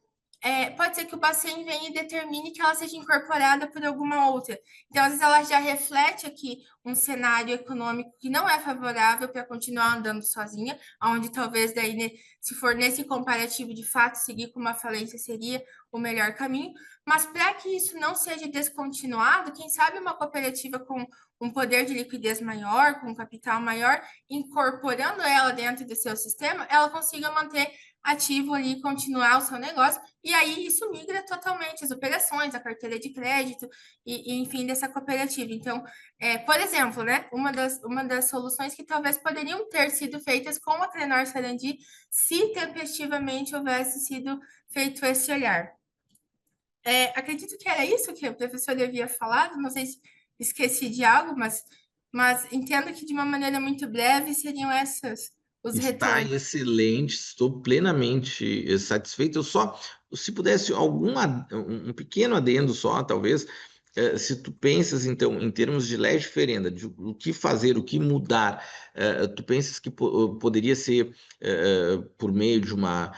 [SPEAKER 3] pode ser que o Bacen venha e determine que ela seja incorporada por alguma outra. Então, às vezes, ela já reflete aqui um cenário econômico que não é favorável para continuar andando sozinha, onde talvez daí, né, se for nesse comparativo de fato, seguir com uma falência seria o melhor caminho. Mas para que isso não seja descontinuado, quem sabe uma cooperativa com um poder de liquidez maior, com um capital maior, incorporando ela dentro do seu sistema, ela consiga manter ativo ali, continuar o seu negócio, e aí isso migra totalmente as operações, a carteira de crédito, e enfim, dessa cooperativa. Então, por exemplo, né, uma das soluções que talvez poderiam ter sido feitas com a Crenor Sarandi, se tempestivamente houvesse sido feito esse olhar. Acredito que era isso que o professor havia falado, não sei se esqueci de algo, mas entendo que de uma maneira muito breve seriam esses os
[SPEAKER 4] Está
[SPEAKER 3] retornos.
[SPEAKER 4] excelente, estou plenamente satisfeito. Eu só, se pudesse um pequeno adendo só, talvez, se tu pensas então em termos de lei diferenda, de o que fazer, o que mudar, tu pensas que poderia ser por meio de uma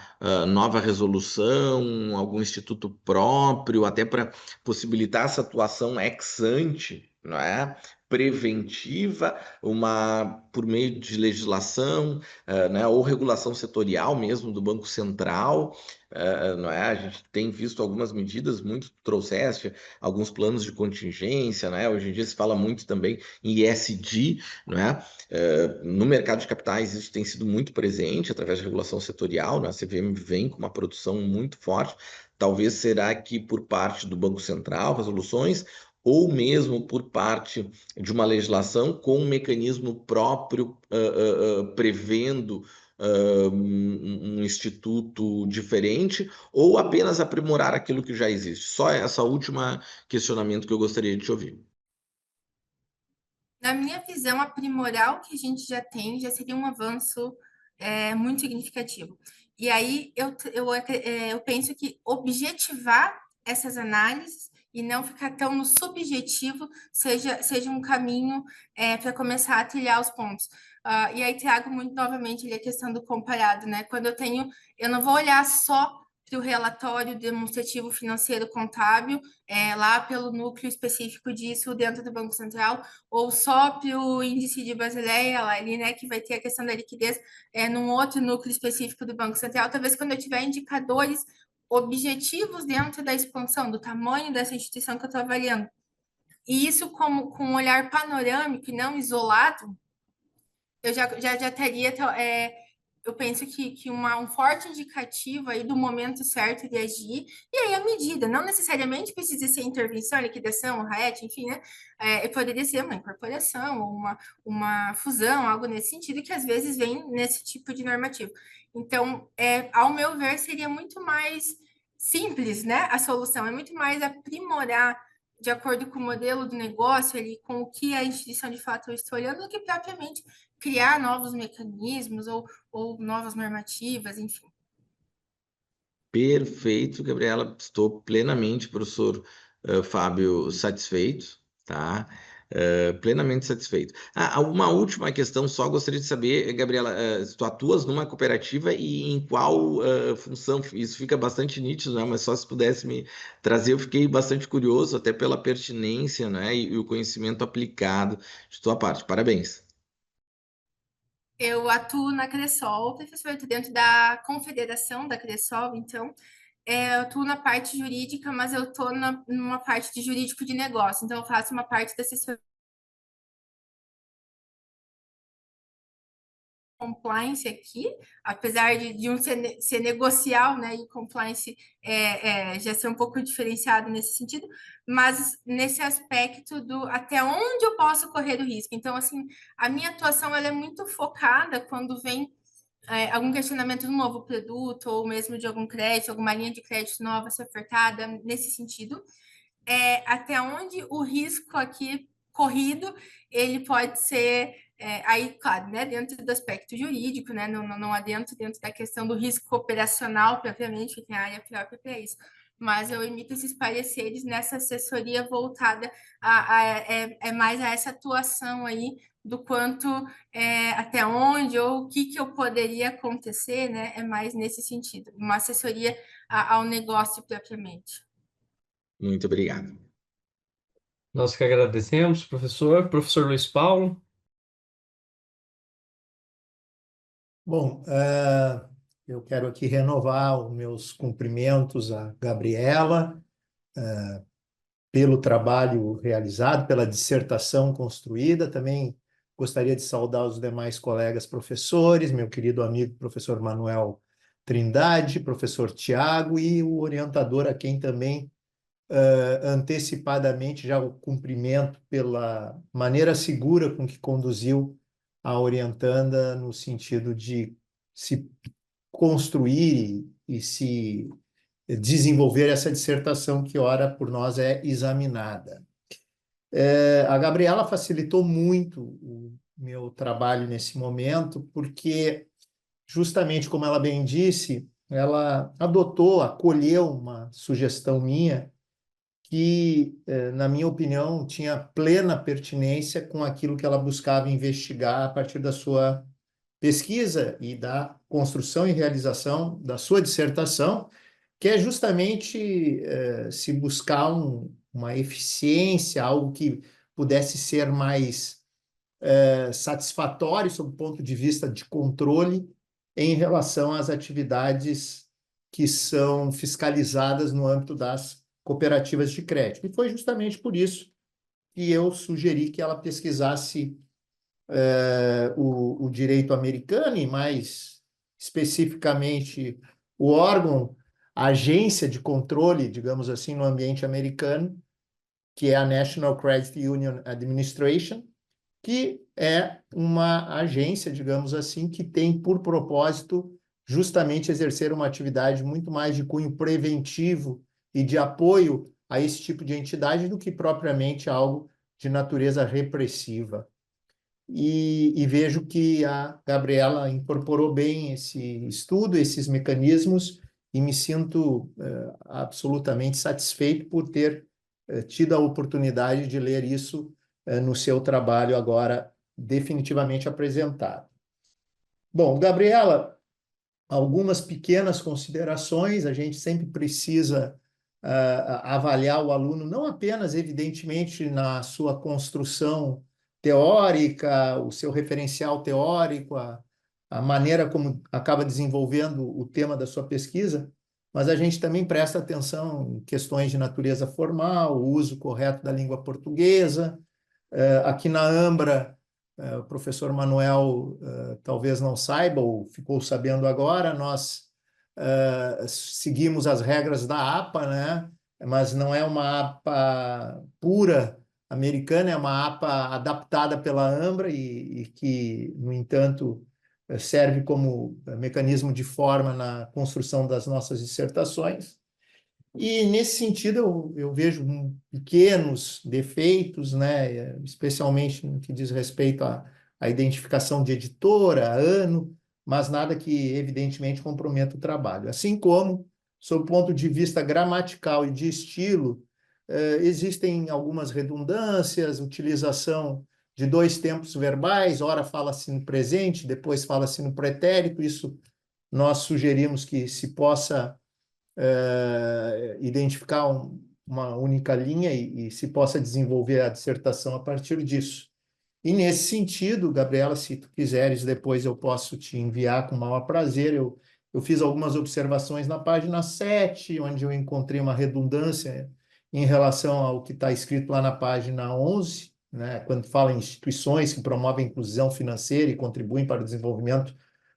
[SPEAKER 4] nova resolução, algum instituto próprio, até para possibilitar essa atuação ex ante, não é? Preventiva, por meio de legislação, né, ou regulação setorial mesmo do Banco Central, não é? A gente tem visto algumas medidas, muito trouxeste, alguns planos de contingência, né? Hoje em dia se fala muito também em ESG, não é? No mercado de capitais isso tem sido muito presente através de regulação setorial, né? A CVM vem com uma produção muito forte. Talvez será que por parte do Banco Central, resoluções, ou mesmo por parte de uma legislação com um mecanismo próprio prevendo um instituto diferente, ou apenas aprimorar aquilo que já existe? Só essa última questionamento que eu gostaria de te ouvir.
[SPEAKER 3] Na minha visão, aprimorar o que a gente já tem já seria um avanço é muito significativo. E aí eu penso que objetivar essas análises e não ficar tão no subjetivo seja um caminho para começar a trilhar os pontos. E aí trago muito novamente ali a questão do comparado, né? Quando eu não vou olhar só para o relatório demonstrativo financeiro contábil, lá pelo núcleo específico disso dentro do Banco Central, ou só para o índice de Basileia, lá ali, né, que vai ter a questão da liquidez num outro núcleo específico do Banco Central, talvez quando eu tiver indicadores objetivos dentro da expansão, do tamanho dessa instituição que eu estou avaliando. E isso com um olhar panorâmico e não isolado, eu já teria, eu penso que um forte indicativo aí do momento certo de agir, e aí a medida, não necessariamente precisa ser intervenção, liquidação, RAET, enfim, né? Poderia ser uma incorporação, ou uma fusão, algo nesse sentido, que às vezes vem nesse tipo de normativo. Então, ao meu ver, seria muito mais simples, né? A solução é muito mais aprimorar de acordo com o modelo do negócio, ali, com o que a instituição de fato está olhando, do que propriamente criar novos mecanismos ou novas normativas, enfim.
[SPEAKER 4] Perfeito, Gabriela. Estou plenamente, professor Fábio, satisfeito, tá? Plenamente satisfeito. Uma última questão, só gostaria de saber, Gabriela, se tu atuas numa cooperativa e em qual função? Isso fica bastante nítido, né? Mas só se pudesse me trazer, eu fiquei bastante curioso, até pela pertinência, né? E o conhecimento aplicado de tua parte. Parabéns.
[SPEAKER 3] Eu atuo na Cressol, professor, estou dentro da confederação da Cressol, então eu atuo na parte jurídica, mas eu estou numa parte de jurídico de negócio, então eu faço uma parte da assessoria compliance aqui, apesar de um ser negocial, né, e compliance já ser um pouco diferenciado nesse sentido, mas nesse aspecto do até onde eu posso correr o risco. Então, assim, a minha atuação ela é muito focada quando vem algum questionamento de um novo produto ou mesmo de algum crédito, alguma linha de crédito nova ser ofertada nesse sentido, até onde o risco aqui corrido ele pode ser aí, claro, né, dentro do aspecto jurídico, né, não adentro dentro da questão do risco operacional propriamente, que tem a área própria para isso. Mas eu emito esses pareceres nessa assessoria voltada mais a essa atuação aí do quanto até onde ou o que eu poderia acontecer, né? É mais nesse sentido, uma assessoria ao negócio propriamente.
[SPEAKER 4] Muito obrigado.
[SPEAKER 1] Nós que agradecemos, professor. Professor Luiz Paulo.
[SPEAKER 5] Bom, eu quero aqui renovar os meus cumprimentos à Gabriela pelo trabalho realizado, pela dissertação construída. Também gostaria de saudar os demais colegas professores, meu querido amigo professor Manuel Trindade, professor Tiago e o orientador a quem também antecipadamente já o cumprimento pela maneira segura com que conduziu a orientanda no sentido de se construir e se desenvolver essa dissertação que, ora, por nós é examinada. A Gabriela facilitou muito o meu trabalho nesse momento, porque, justamente como ela bem disse, ela adotou, acolheu uma sugestão minha que, na minha opinião, tinha plena pertinência com aquilo que ela buscava investigar a partir da sua pesquisa e da construção e realização da sua dissertação, que é justamente se buscar uma eficiência, algo que pudesse ser mais satisfatório sob o ponto de vista de controle em relação às atividades que são fiscalizadas no âmbito das cooperativas de crédito. E foi justamente por isso que eu sugeri que ela pesquisasse o direito americano e, mais especificamente, o órgão, a agência de controle, digamos assim, no ambiente americano, que é a National Credit Union Administration, que é uma agência, digamos assim, que tem por propósito justamente exercer uma atividade muito mais de cunho preventivo e de apoio a esse tipo de entidade do que propriamente algo de natureza repressiva. e vejo que a Gabriela incorporou bem esse estudo, esses mecanismos, e me sinto absolutamente satisfeito por ter tido a oportunidade de ler isso no seu trabalho agora definitivamente apresentado. Bom, Gabriela, algumas pequenas considerações, a gente sempre precisa avaliar o aluno, não apenas, evidentemente, na sua construção teórica, o seu referencial teórico, a maneira como acaba desenvolvendo o tema da sua pesquisa, mas a gente também presta atenção em questões de natureza formal, o uso correto da língua portuguesa. Aqui na Ambra, o professor Manuel talvez não saiba, ou ficou sabendo agora, nós seguimos as regras da APA, né? Mas não é uma APA pura americana, é uma APA adaptada pela Ambra e que, no entanto, serve como mecanismo de forma na construção das nossas dissertações. E, nesse sentido, eu vejo pequenos defeitos, né, especialmente no que diz respeito à identificação de editora, ano, mas nada que, evidentemente, comprometa o trabalho. Assim como, sob o ponto de vista gramatical e de estilo, existem algumas redundâncias, utilização de dois tempos verbais, ora fala-se no presente, depois fala-se no pretérito, isso nós sugerimos que se possa identificar uma única linha e se possa desenvolver a dissertação a partir disso. E nesse sentido, Gabriela, se tu quiseres, depois eu posso te enviar com o maior prazer. Eu fiz algumas observações na página 7, onde eu encontrei uma redundância em relação ao que está escrito lá na página 11, né, quando fala em instituições que promovem a inclusão financeira e contribuem para o desenvolvimento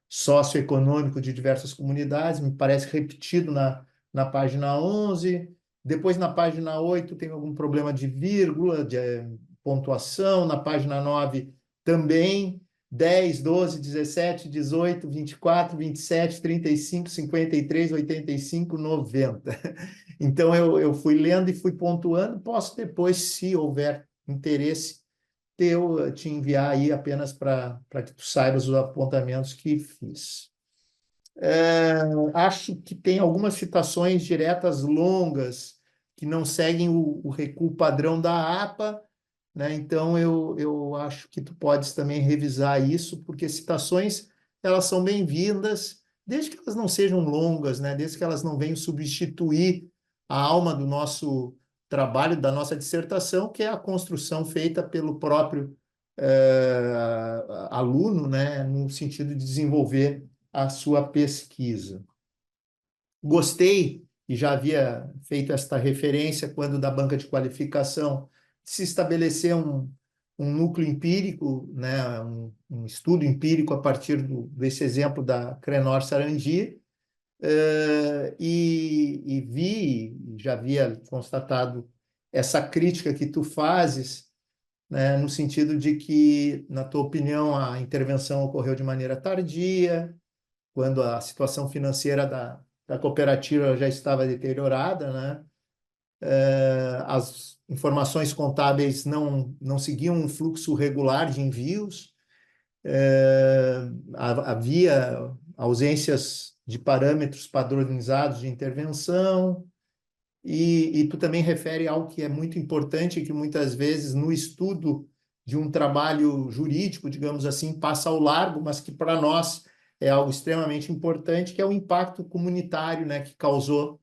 [SPEAKER 5] socioeconômico de diversas comunidades, me parece repetido na página 11. Depois, na página 8, tem algum problema de vírgula, de pontuação. Na página 9, também. 10, 12, 17, 18, 24, 27, 35, 53, 85, 90. Então, eu fui lendo e fui pontuando. Posso depois, se houver interesse, eu te enviar aí apenas para que tu saibas os apontamentos que fiz. Acho que tem algumas citações diretas longas que não seguem o recuo padrão da APA, né? Então, eu acho que tu podes também revisar isso, porque citações, elas são bem-vindas, desde que elas não sejam longas, né? Desde que elas não venham substituir a alma do nosso trabalho, da nossa dissertação, que é a construção feita pelo próprio aluno, né? No sentido de desenvolver a sua pesquisa. Gostei, e já havia feito esta referência quando da banca de qualificação, se estabelecer um núcleo empírico, né, um estudo empírico a partir desse exemplo da Crenor Sarandi, e vi, já havia constatado essa crítica que tu fazes, né, no sentido de que, na tua opinião, a intervenção ocorreu de maneira tardia, quando a situação financeira da cooperativa já estava deteriorada, né? As informações contábeis não seguiam um fluxo regular de envios, havia ausências de parâmetros padronizados de intervenção, e tu também refere algo que é muito importante, que muitas vezes no estudo de um trabalho jurídico, digamos assim, passa ao largo, mas que para nós é algo extremamente importante, que é o impacto comunitário, né, que causou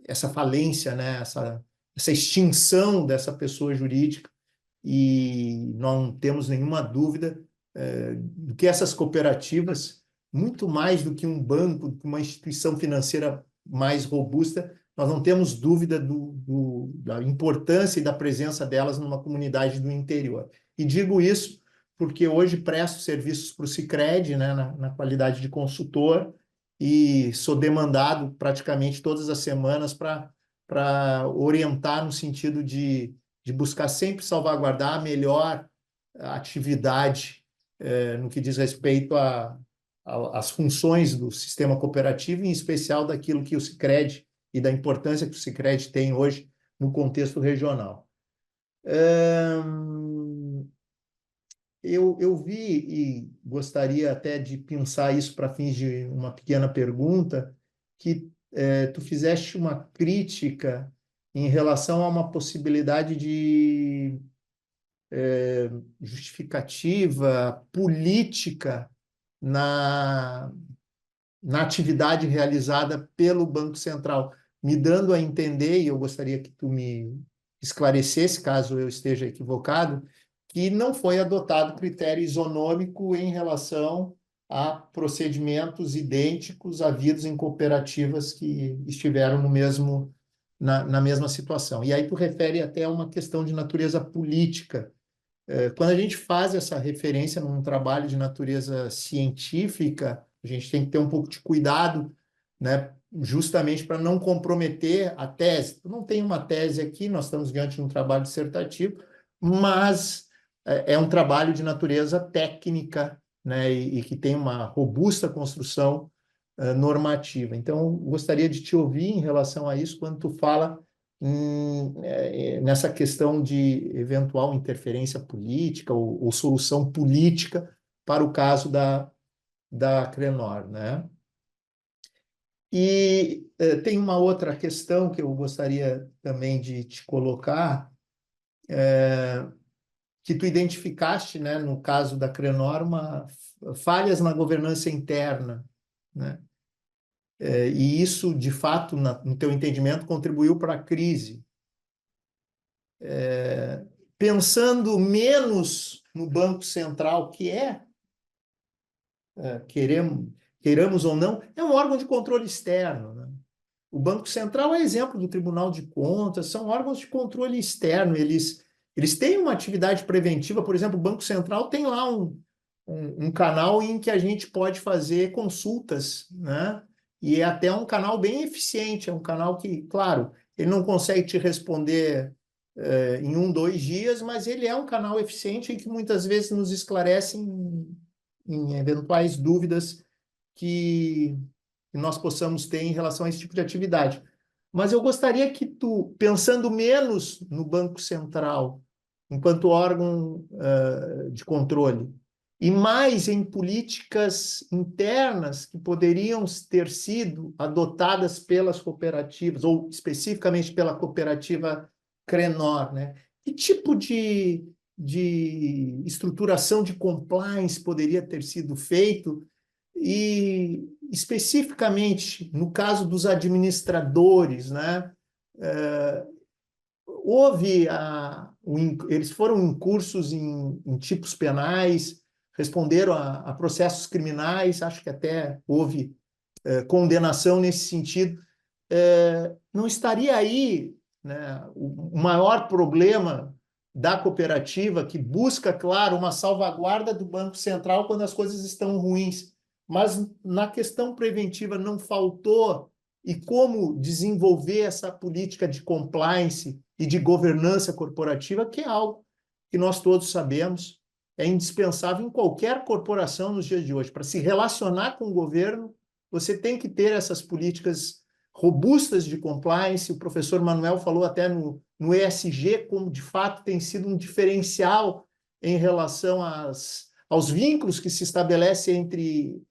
[SPEAKER 5] essa falência, né, essa extinção dessa pessoa jurídica, e não temos nenhuma dúvida do que essas cooperativas, muito mais do que um banco, do que uma instituição financeira mais robusta, nós não temos dúvida da importância e da presença delas numa comunidade do interior. E digo isso porque hoje presto serviços para o Sicredi, né, na qualidade de consultor, e sou demandado praticamente todas as semanas para orientar no sentido de buscar sempre salvaguardar a melhor atividade no que diz respeito às funções do sistema cooperativo, em especial daquilo que o Sicredi e da importância que o Sicredi tem hoje no contexto regional. eu vi e gostaria até de pensar isso para fins de uma pequena pergunta, que tu fizeste uma crítica em relação a uma possibilidade de justificativa política na, na atividade realizada pelo Banco Central, me dando a entender, e eu gostaria que tu me esclarecesse, caso eu esteja equivocado, que não foi adotado critério isonômico em relação a procedimentos idênticos havidos em cooperativas que estiveram no mesmo, na mesma situação. E aí tu refere até a uma questão de natureza política. Quando a gente faz essa referência num trabalho de natureza científica, a gente tem que ter um pouco de cuidado, né, justamente para não comprometer a tese. Eu não tenho uma tese aqui, nós estamos diante de um trabalho dissertativo, mas é um trabalho de natureza técnica, né, e que tem uma robusta construção normativa. Então, gostaria de te ouvir em relação a isso, quando tu fala nessa questão de eventual interferência política ou solução política para o caso da Crenor, né? E tem uma outra questão que eu gostaria também de te colocar, que tu identificaste, né, no caso da Crenor, falhas na governança interna, né? E isso, de fato, no teu entendimento, contribuiu para a crise. Pensando menos no Banco Central, que queiramos ou não, é um órgão de controle externo, né? O Banco Central é exemplo do Tribunal de Contas, são órgãos de controle externo, eles têm uma atividade preventiva, por exemplo, o Banco Central tem lá um canal em que a gente pode fazer consultas, né? E é até um canal bem eficiente, é um canal que, claro, ele não consegue te responder em 1, 2 dias, mas ele é um canal eficiente e que muitas vezes nos esclarece em eventuais dúvidas que nós possamos ter em relação a esse tipo de atividade. Mas eu gostaria que tu, pensando menos no Banco Central, enquanto órgão de controle, e mais em políticas internas que poderiam ter sido adotadas pelas cooperativas, ou especificamente pela cooperativa Crenor, né? Que tipo de estruturação de compliance poderia ter sido feito? E, especificamente, no caso dos administradores, né? Eles foram incursos em tipos penais, responderam a processos criminais, acho que até houve condenação nesse sentido. Não estaria aí, né, o maior problema da cooperativa, que busca, claro, uma salvaguarda do Banco Central quando as coisas estão ruins, mas na questão preventiva não faltou e como desenvolver essa política de compliance e de governança corporativa, que é algo que nós todos sabemos é indispensável em qualquer corporação nos dias de hoje. Para se relacionar com o governo, você tem que ter essas políticas robustas de compliance. O professor Manuel falou até no ESG, como de fato tem sido um diferencial em relação aos vínculos que se estabelecem entre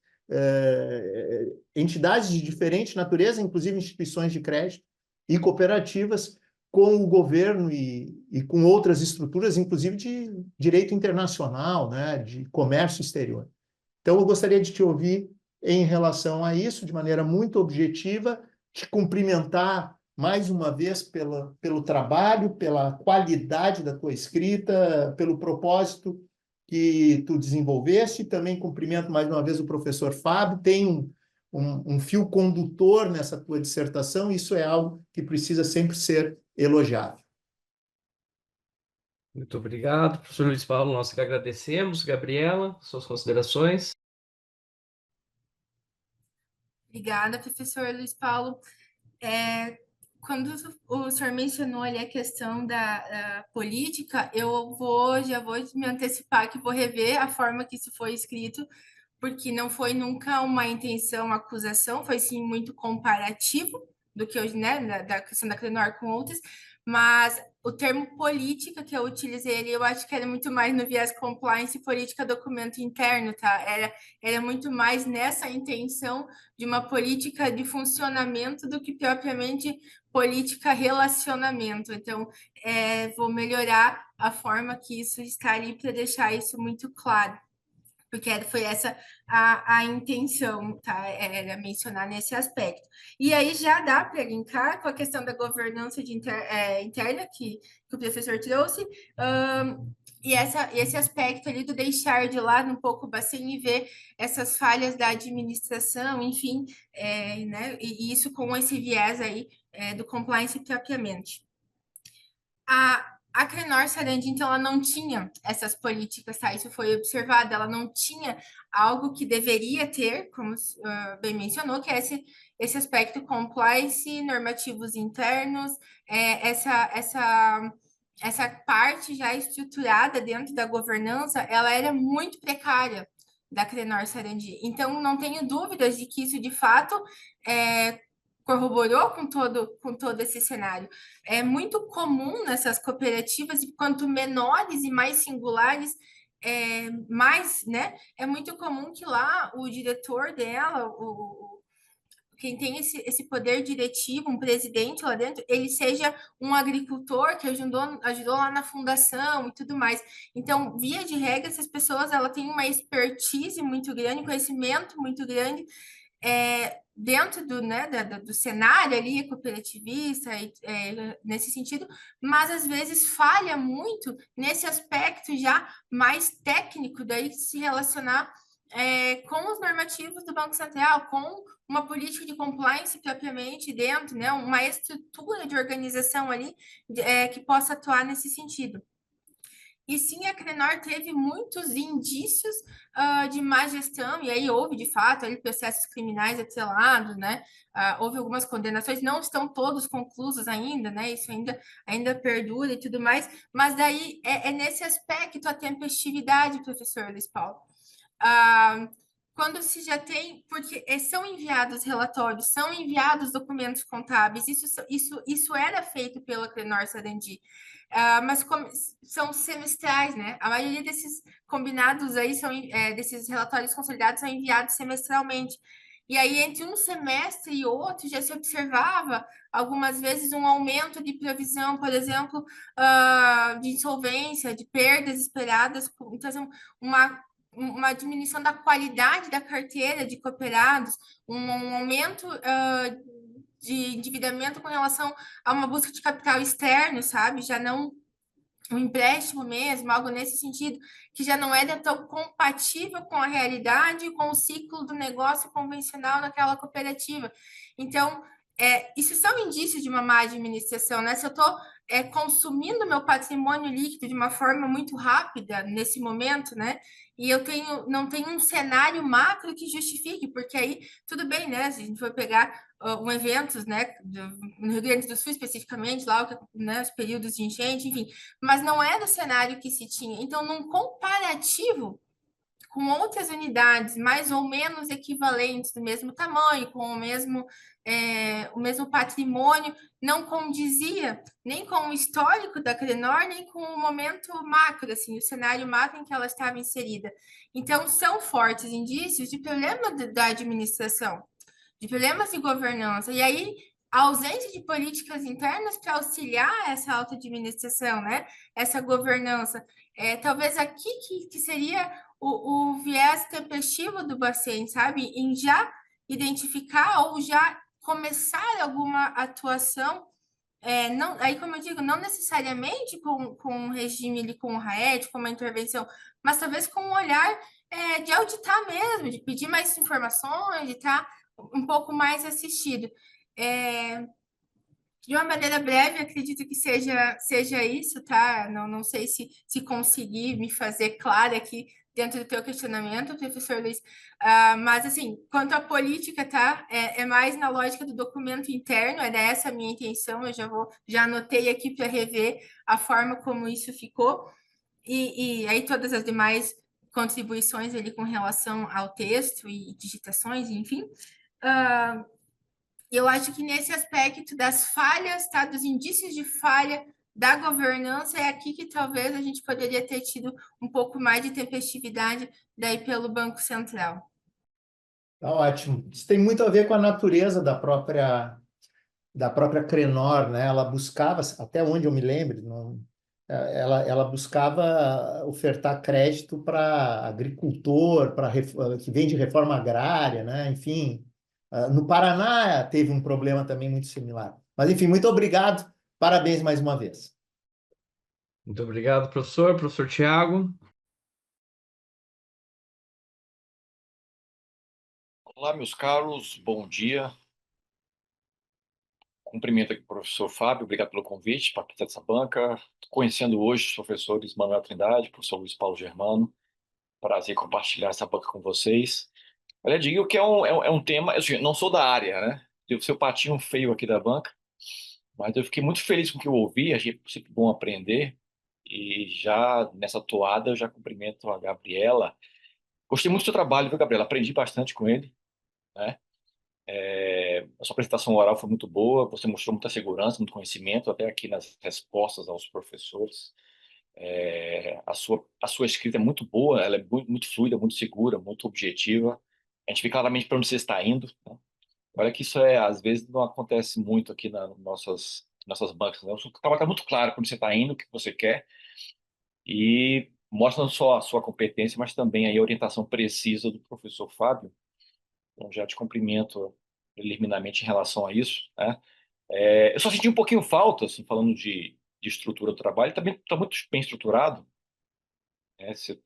[SPEAKER 5] entidades de diferente natureza, inclusive instituições de crédito e cooperativas, com o governo e com outras estruturas, inclusive de direito internacional, né, de comércio exterior. Então, eu gostaria de te ouvir em relação a isso, de maneira muito objetiva, te cumprimentar mais uma vez pelo trabalho, pela qualidade da tua escrita, pelo propósito que tu desenvolveste. Também cumprimento mais uma vez o professor Fábio. Tem um fio condutor nessa tua dissertação, isso é algo que precisa sempre ser elogiado.
[SPEAKER 1] Muito obrigado, professor Luiz Paulo. Nós que agradecemos. Gabriela, suas considerações.
[SPEAKER 3] Obrigada, professor Luiz Paulo. Quando o senhor mencionou ali a questão da política, já vou me antecipar que vou rever a forma que isso foi escrito, porque não foi nunca uma intenção, uma acusação, foi sim muito comparativo do que hoje, né, da questão da Clenor com outras, mas o termo política que eu utilizei ali, eu acho que era muito mais no viés compliance e política documento interno, tá? Era muito mais nessa intenção de uma política de funcionamento do que propriamente política relacionamento. Então, vou melhorar a forma que isso está ali para deixar isso muito claro, porque foi essa a intenção, tá? Era mencionar nesse aspecto. E aí já dá para linkar com a questão da governança interna que o professor trouxe, e esse aspecto ali do deixar de lado um pouco o Bacen e ver essas falhas da administração, enfim, né? E isso com esse viés aí do compliance propriamente. A Crenor Sarandi, então, ela não tinha essas políticas, tá? Isso foi observado, ela não tinha algo que deveria ter, como bem mencionou, que é esse aspecto compliance, normativos internos, essa parte já estruturada dentro da governança, ela era muito precária da Crenor Sarandi. Então, não tenho dúvidas de que isso, de fato, corroborou com todo esse cenário. É muito comum nessas cooperativas, e quanto menores e mais singulares, mais, né? É muito comum que lá o diretor dela, quem tem esse poder diretivo, um presidente lá dentro, ele seja um agricultor que ajudou lá na fundação e tudo mais. Então, via de regra, essas pessoas ela tem uma expertise muito grande, conhecimento muito grande, dentro do cenário ali cooperativista, nesse sentido, mas às vezes falha muito nesse aspecto já mais técnico, daí se relacionar com os normativos do Banco Central, com uma política de compliance propriamente dentro, né, uma estrutura de organização ali que possa atuar nesse sentido. E sim, a Crenor teve muitos indícios de má gestão, e aí houve, de fato, ali, processos criminais atrelados, né? Houve algumas condenações, não estão todos conclusos ainda, né? Isso ainda perdura e tudo mais, mas daí é nesse aspecto a tempestividade, professor Luiz Paulo. Quando se já tem, porque são enviados relatórios, são enviados documentos contábeis, isso era feito pela Crenor Sarandi. Mas são semestrais, né? A maioria desses combinados aí desses relatórios consolidados são enviados semestralmente. E aí, entre um semestre e outro, já se observava algumas vezes um aumento de provisão, por exemplo, de insolvência, de perdas esperadas, então uma diminuição da qualidade da carteira de cooperados, um aumento de endividamento com relação a uma busca de capital externo, sabe? Já não um empréstimo mesmo, algo nesse sentido, que já não era tão compatível com a realidade, com o ciclo do negócio convencional naquela cooperativa. Então, isso são indícios de uma má administração, né? Se eu estou consumindo meu patrimônio líquido de uma forma muito rápida nesse momento, né? E eu não tenho um cenário macro que justifique, porque aí tudo bem, né? Se a gente for pegar um eventos, né, no Rio Grande do Sul especificamente, lá, né, os períodos de enchente, enfim, mas não era o cenário que se tinha. Então, num comparativo com outras unidades mais ou menos equivalentes do mesmo tamanho, com o mesmo patrimônio, não condizia nem com o histórico da Crenor, nem com o momento macro, assim, o cenário macro em que ela estava inserida. Então, são fortes indícios de problema da administração, de problemas de governança. E aí, a ausência de políticas internas para auxiliar essa alta administração, né? Essa governança. Talvez aqui que seria o viés tempestivo do Bacen, sabe? Em já identificar ou já começar alguma atuação, não, aí, como eu digo, não necessariamente com um regime ali, com o RAED, com uma intervenção, mas talvez com um olhar de auditar mesmo, de pedir mais informações, de estar um pouco mais assistido. De uma maneira breve, acredito que seja isso, tá? Não sei se conseguir me fazer clara aqui dentro do teu questionamento, professor Luiz, mas assim, quanto à política, tá? É mais na lógica do documento interno, era essa a minha intenção, eu já anotei aqui para rever a forma como isso ficou, e aí todas as demais contribuições ali com relação ao texto e digitações, enfim. E eu acho que nesse aspecto das falhas, tá, dos indícios de falha da governança, é aqui que talvez a gente poderia ter tido um pouco mais de tempestividade daí pelo Banco Central.
[SPEAKER 5] Tá ótimo. Isso tem muito a ver com a natureza da própria Crenor, né? Ela buscava, até onde eu me lembro, não, ela buscava ofertar crédito para agricultor, para que vem de reforma agrária, né? Enfim, no Paraná teve um problema também muito similar. Mas, enfim, muito obrigado. Parabéns mais uma vez.
[SPEAKER 1] Muito obrigado, professor. Professor Tiago.
[SPEAKER 6] Olá, meus caros, bom dia. Cumprimento aqui o professor Fábio, obrigado pelo convite para participar dessa banca. Tô conhecendo hoje os professores Manuel Trindade, professor Luiz Paulo Germano. Prazer compartilhar essa banca com vocês. Olha, digo que é um tema, eu não sou da área, né? Devo ser o patinho feio aqui da banca, mas eu fiquei muito feliz com o que eu ouvi, achei sempre bom aprender. E já nessa toada eu já cumprimento a Gabriela. Gostei muito do seu trabalho, viu, Gabriela? Aprendi bastante com ele, né? A sua apresentação oral foi muito boa, você mostrou muita segurança, muito conhecimento, até aqui nas respostas aos professores. A sua escrita é muito boa, ela é muito fluida, muito segura, muito objetiva. A gente vê claramente para onde você está indo, né? Olha que isso às vezes não acontece muito aqui nas nossas bancas, né? O seu trabalho está muito claro para onde você está indo, o que você quer, e mostra não só a sua competência, mas também aí a orientação precisa do professor Fábio. Então, já te cumprimento preliminarmente em relação a isso, né? Eu só senti um pouquinho falta, assim, falando de estrutura do trabalho, também está muito bem estruturado, né? Você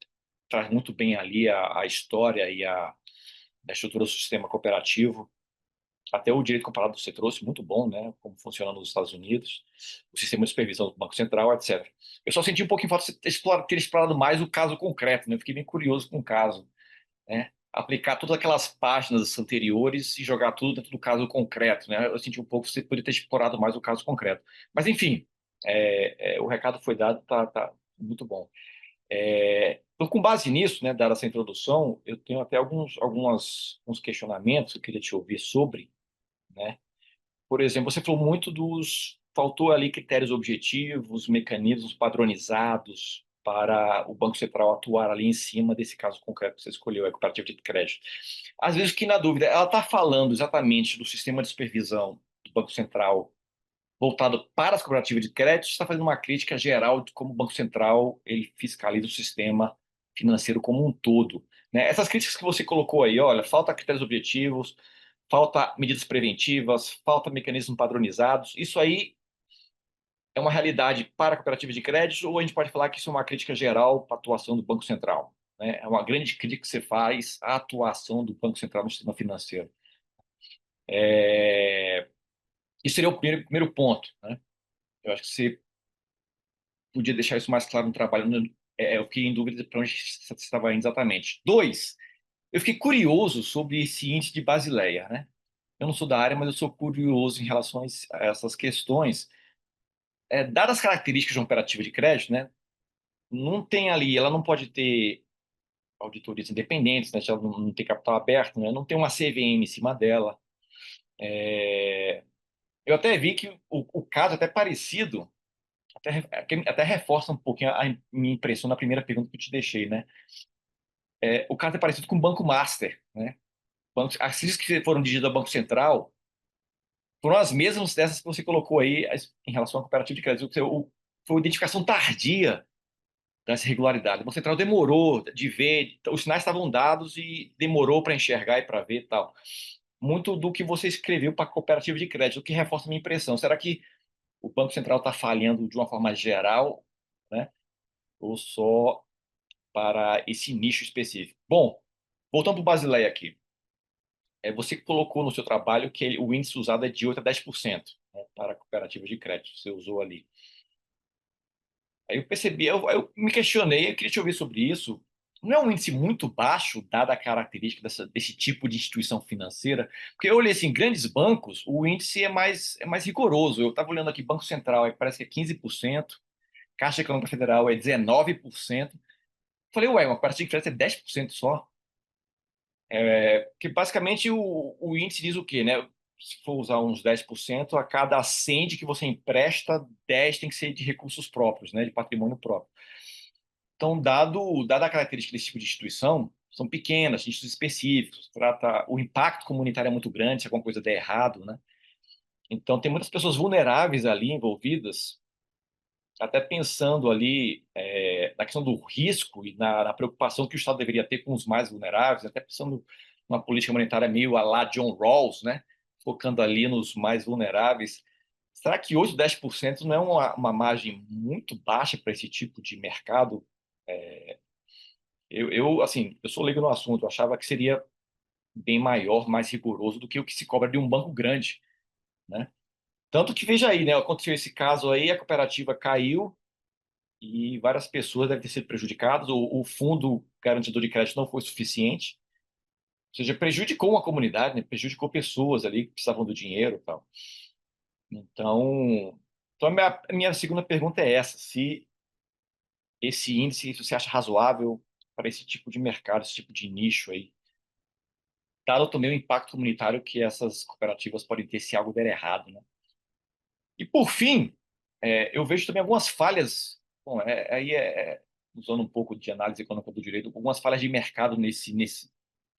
[SPEAKER 6] traz muito bem ali a história e a estrutura do sistema cooperativo, até o direito comparado que você trouxe, muito bom, né? Como funciona nos Estados Unidos, o sistema de supervisão do Banco Central, etc. Eu só senti um pouquinho falta de ter explorado mais o caso concreto, né? Eu fiquei bem curioso com o caso, né? Aplicar todas aquelas páginas anteriores e jogar tudo dentro do caso concreto, né? Eu senti um pouco que você poderia ter explorado mais o caso concreto. Mas, enfim, o recado foi dado, tá muito bom. Então, com base nisso, né, dada essa introdução, eu tenho até alguns questionamentos que eu queria te ouvir sobre, né? Por exemplo, você falou muito faltou ali critérios objetivos, mecanismos padronizados para o Banco Central atuar ali em cima desse caso concreto que você escolheu, a cooperativa de crédito. Às vezes, fiquei na dúvida, ela está falando exatamente do sistema de supervisão do Banco Central voltado para as cooperativas de crédito, está fazendo uma crítica geral de como o Banco Central ele fiscaliza o sistema financeiro como um todo, né? Essas críticas que você colocou aí, olha, falta critérios objetivos, falta medidas preventivas, falta mecanismos padronizados, isso aí é uma realidade para a cooperativa de crédito ou a gente pode falar que isso é uma crítica geral para a atuação do Banco Central, né? É uma grande crítica que você faz à atuação do Banco Central no sistema financeiro. Isso seria o primeiro ponto, né? Eu acho que você podia deixar isso mais claro no trabalho. Eu fiquei em dúvida para onde você estava indo exatamente. Dois, eu fiquei curioso sobre esse índice de Basileia, né? Eu não sou da área, mas eu sou curioso em relação a essas questões. Dadas as características de uma operativa de crédito, né? Não tem ali, ela não pode ter auditorias independentes, né? Se ela não tem capital aberto, né? Não tem uma CVM em cima dela. Eu até vi que o caso é até parecido, até reforça um pouquinho a minha impressão na primeira pergunta que eu te deixei, né? O caso é parecido com o Banco Master, né? As crises que foram dirigidas ao Banco Central foram as mesmas dessas que você colocou aí em relação à cooperativa de crédito. Foi a identificação tardia das irregularidades. O Banco Central demorou de ver, os sinais estavam dados e demorou para enxergar e para ver e tal. Muito do que você escreveu para a cooperativa de crédito, o que reforça a minha impressão. Será que o Banco Central está falhando de uma forma geral, né? Ou só para esse nicho específico? Bom, voltando para o Basileia aqui. Você colocou no seu trabalho que o índice usado é de 8 a 10%, né, para cooperativas de crédito. Você usou ali. Aí eu percebi, eu me questionei, eu queria te ouvir sobre isso. Não é um índice muito baixo, dada a característica desse tipo de instituição financeira? Porque eu olhei assim, grandes bancos, o índice é mais rigoroso. Eu estava olhando aqui, Banco Central, parece que é 15%, Caixa Econômica Federal é 19%. Falei, ué, uma cooperativa de crédito é 10% só. Que basicamente o índice diz o quê, né? se for usar uns 10%, a cada 100 de que você empresta, 10 tem que ser de recursos próprios, né, de patrimônio próprio. Então, dada a característica desse tipo de instituição, são pequenas, institutos específicos, o impacto comunitário é muito grande se alguma coisa der errado, né? Então, tem muitas pessoas vulneráveis ali envolvidas, até pensando ali na questão do risco e na preocupação que o Estado deveria ter com os mais vulneráveis, até pensando numa política monetária meio à la John Rawls, né? Focando ali nos mais vulneráveis. Será que hoje 10% não é uma margem muito baixa para esse tipo de mercado? Assim, eu sou leigo no assunto, eu achava que seria bem maior, mais rigoroso do que o que se cobra de um banco grande, né? Tanto que, veja aí, né? Aconteceu esse caso aí, a cooperativa caiu e várias pessoas devem ter sido prejudicadas, o fundo garantidor de crédito não foi suficiente, ou seja, prejudicou uma comunidade, né? Prejudicou pessoas ali que precisavam do dinheiro e tal. Então a minha segunda pergunta é essa, se esse índice você acha razoável para esse tipo de mercado, esse tipo de nicho aí, dado também o impacto comunitário que essas cooperativas podem ter se algo der errado, né? E, por fim, eu vejo também algumas falhas, bom, usando um pouco de análise econômica do direito, algumas falhas de mercado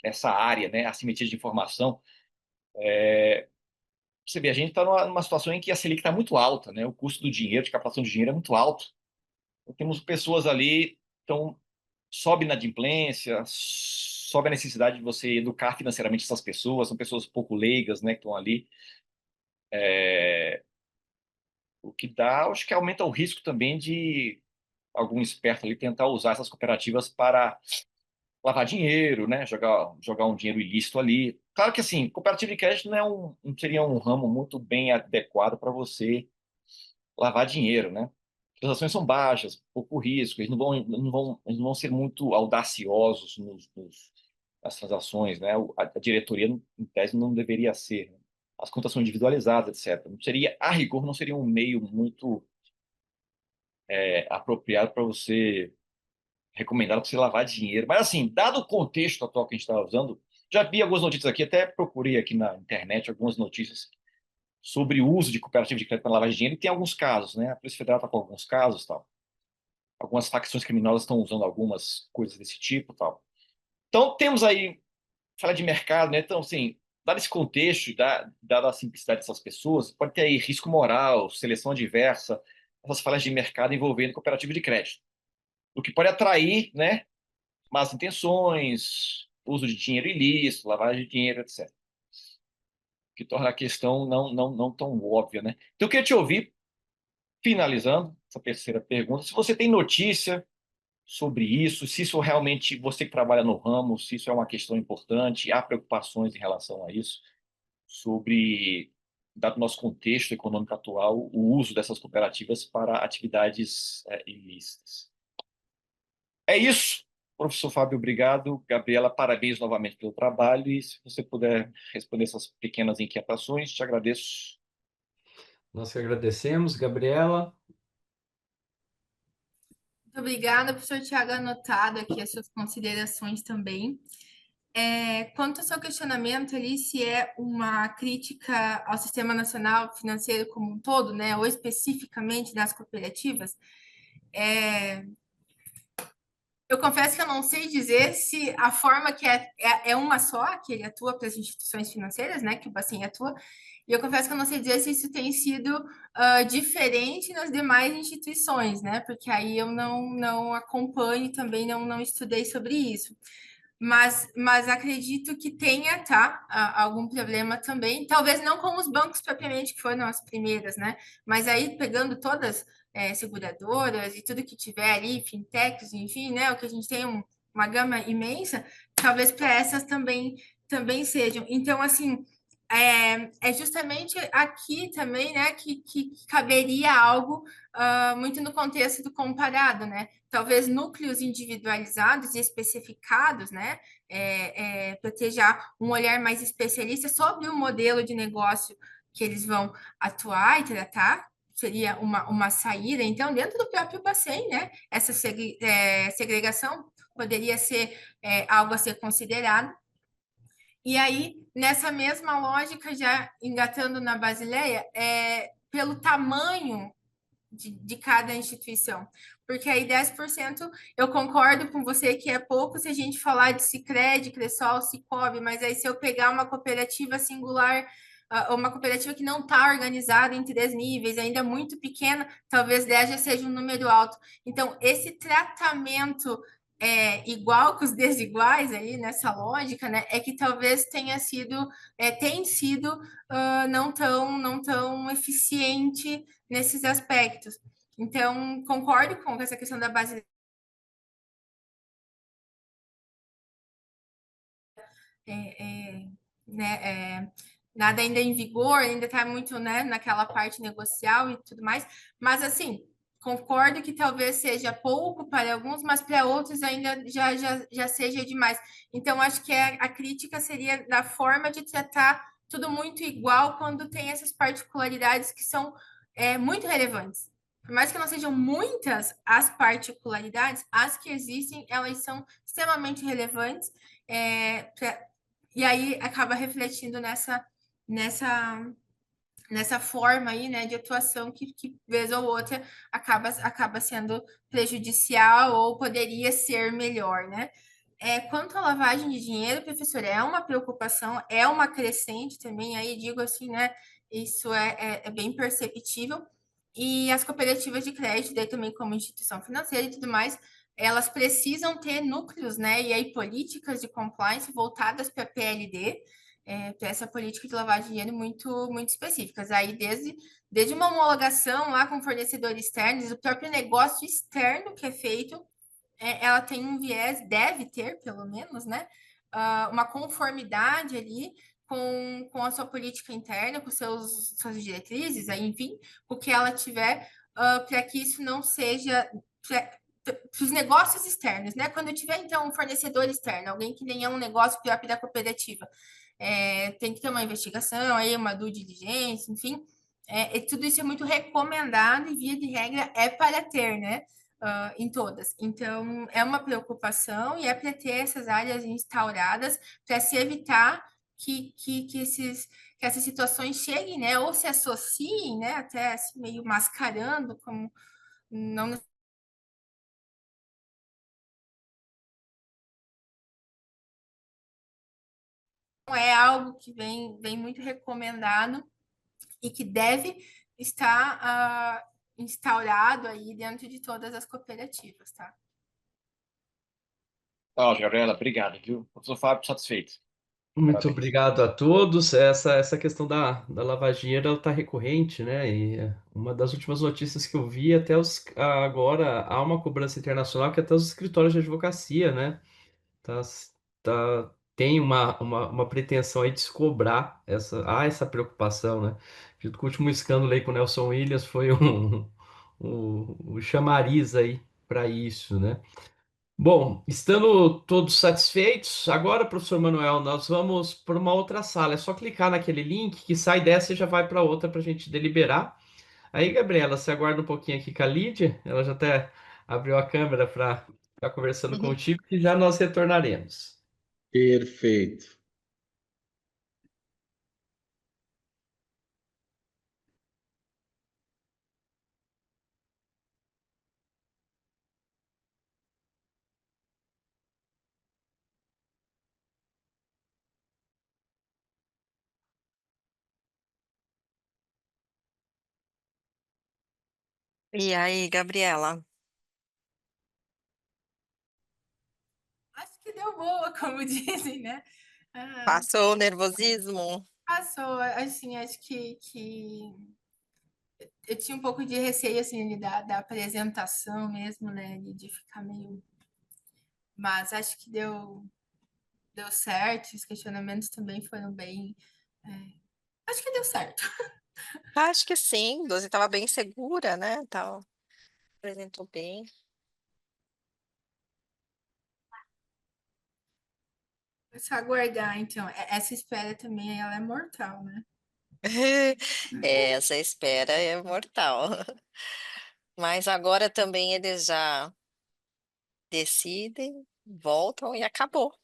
[SPEAKER 6] nessa área, né? Assimetria de informação. Você vê, a gente está numa situação em que a Selic está muito alta, né? O custo do dinheiro, de captação de dinheiro é muito alto. Então, temos pessoas ali, então, sobe a inadimplência, sobe a necessidade de você educar financeiramente essas pessoas, são pessoas pouco leigas, né, que estão ali. O que dá, acho que aumenta o risco também de algum esperto ali tentar usar essas cooperativas para lavar dinheiro, né? Jogar um dinheiro ilícito ali. Claro que assim, cooperativa de crédito não seria um ramo muito bem adequado para você lavar dinheiro, né? As transações são baixas, pouco risco, eles não vão ser muito audaciosos nas transações, né? A diretoria, em tese, não deveria ser, né? As contas são individualizadas, etc. Não seria, a rigor, não seria um meio muito apropriado para você recomendado para você lavar dinheiro. Mas, assim, dado o contexto atual que a gente está usando, já vi algumas notícias aqui, até procurei aqui na internet algumas notícias sobre o uso de cooperativa de crédito para lavagem de dinheiro, e tem alguns casos, né? A Polícia Federal está com alguns casos, tal. Algumas facções criminosas estão usando algumas coisas desse tipo, tal. Então, temos aí, fala de mercado, né? Então, assim, dado esse contexto, dada a simplicidade dessas pessoas, pode ter aí risco moral, seleção adversa, essas falhas de mercado envolvendo cooperativa de crédito, o que pode atrair, né, más intenções, uso de dinheiro ilícito, lavagem de dinheiro, etc. Que torna a questão não tão óbvia, né? Então, eu queria te ouvir, finalizando essa terceira pergunta, se você tem notícia sobre isso, se isso realmente, você que trabalha no ramo, se isso é uma questão importante, há preocupações em relação a isso, sobre, dado o nosso contexto econômico atual, o uso dessas cooperativas para atividades ilícitas. É isso. Professor Fábio, obrigado. Gabriela, parabéns novamente pelo trabalho. E se você puder responder essas pequenas inquietações, te agradeço.
[SPEAKER 1] Nós que agradecemos, Gabriela.
[SPEAKER 3] Muito obrigada, professor Tiago, anotado aqui as suas considerações também. Quanto ao seu questionamento ali, se é uma crítica ao Sistema Nacional Financeiro como um todo, né, ou especificamente das cooperativas, eu confesso que eu não sei dizer se a forma que é uma só, que ele atua para as instituições financeiras, né, que o Bacen atua, e eu confesso que eu não sei dizer se isso tem sido diferente nas demais instituições, né, porque aí eu não acompanho, também não estudei sobre isso. Mas acredito que tenha, tá, algum problema também, talvez não com os bancos propriamente, que foram as primeiras, né, mas aí pegando todas seguradoras e tudo que tiver ali, fintechs, enfim, né, o que a gente tem uma gama imensa, talvez para essas também sejam. Então, assim, é justamente aqui também, né, que caberia algo muito no contexto do comparado, né? Talvez núcleos individualizados e especificados, né, para ter já um olhar mais especialista sobre o modelo de negócio que eles vão atuar e tratar, seria uma saída. Então, dentro do próprio Bacen, né, essa segregação poderia ser algo a ser considerado. E aí, nessa mesma lógica, já engatando na Basileia, pelo tamanho de cada instituição. Porque aí 10% eu concordo com você que é pouco se a gente falar de Sicredi, Cressol, Cicobi, mas aí se eu pegar uma cooperativa singular, uma cooperativa que não está organizada em 3 níveis, ainda muito pequena, talvez 10 já seja um número alto. Então, esse tratamento igual que os desiguais aí nessa lógica, né, é que talvez tem sido não tão eficiente nesses aspectos. Então, concordo com essa questão da base, né, nada ainda em vigor, ainda está muito, né, naquela parte negocial e tudo mais, mas assim, concordo que talvez seja pouco para alguns, mas para outros ainda já seja demais. Então, acho que a crítica seria da forma de tratar tudo muito igual quando tem essas particularidades que são muito relevantes. Por mais que não sejam muitas as particularidades, as que existem, elas são extremamente relevantes e aí acaba refletindo nessa, nessa forma aí, né, de atuação que vez ou outra acaba sendo prejudicial ou poderia ser melhor, né? Quanto à lavagem de dinheiro, professor, é uma preocupação, é uma crescente também, aí digo assim, né? Isso é bem perceptível. E as cooperativas de crédito, daí também como instituição financeira e tudo mais, elas precisam ter núcleos, né? E aí políticas de compliance voltadas para a PLD, para essa política de lavagem de dinheiro muito específicas. Aí desde uma homologação lá com fornecedores externos, o próprio negócio externo que é feito ela tem um viés, deve ter, pelo menos, né? Uma conformidade ali com a sua política interna, com suas diretrizes, aí, enfim, o que ela tiver, para que isso não seja. Para os negócios externos, né? Quando tiver, então, um fornecedor externo, alguém que nem é um negócio próprio da cooperativa, tem que ter uma investigação, aí, uma due diligência, enfim. E tudo isso é muito recomendado e, via de regra, é para ter, né? Em todas. Então, é uma preocupação e é para ter essas áreas instauradas para se evitar que essas situações cheguem, né, ou se associem, né, até assim, meio mascarando, como não é algo que vem muito recomendado e que deve estar instaurado aí dentro de todas as cooperativas, tá?
[SPEAKER 6] Ó, Gabriela, obrigado, viu? Professor Fábio, satisfeito.
[SPEAKER 1] Muito
[SPEAKER 6] Parabéns.
[SPEAKER 1] obrigado a todos. Essa questão da lavagem ela está recorrente, né? E uma das últimas notícias que eu vi, agora há uma cobrança internacional que até os escritórios de advocacia, né? Tá, tem uma pretensão aí de se cobrar essa preocupação, né? Acredito que o último escândalo aí com o Nelson Williams foi um chamariz aí para isso, né? Bom, estando todos satisfeitos, agora, professor Manuel, nós vamos para uma outra sala. É só clicar naquele link que sai dessa e já vai para outra para a gente deliberar. Aí, Gabriela, você aguarda um pouquinho aqui com a Lídia. Ela já até abriu a câmera para estar conversando
[SPEAKER 3] Uhum.
[SPEAKER 1] contigo e já nós retornaremos.
[SPEAKER 4] Perfeito.
[SPEAKER 7] E aí, Gabriela?
[SPEAKER 3] Acho que deu boa, como dizem, né? Ah,
[SPEAKER 7] Passou o nervosismo?
[SPEAKER 3] passou, assim, acho que eu tinha um pouco de receio, assim, da apresentação mesmo, né, de ficar meio... Mas acho que deu certo, os questionamentos também foram bem... Acho que deu certo.
[SPEAKER 7] Acho que sim, você estava bem segura, né? Apresentou bem.
[SPEAKER 3] É só aguardar, então. Essa espera também, ela é mortal, né?
[SPEAKER 7] Essa espera é mortal. Mas agora também eles já decidem, voltam e acabou.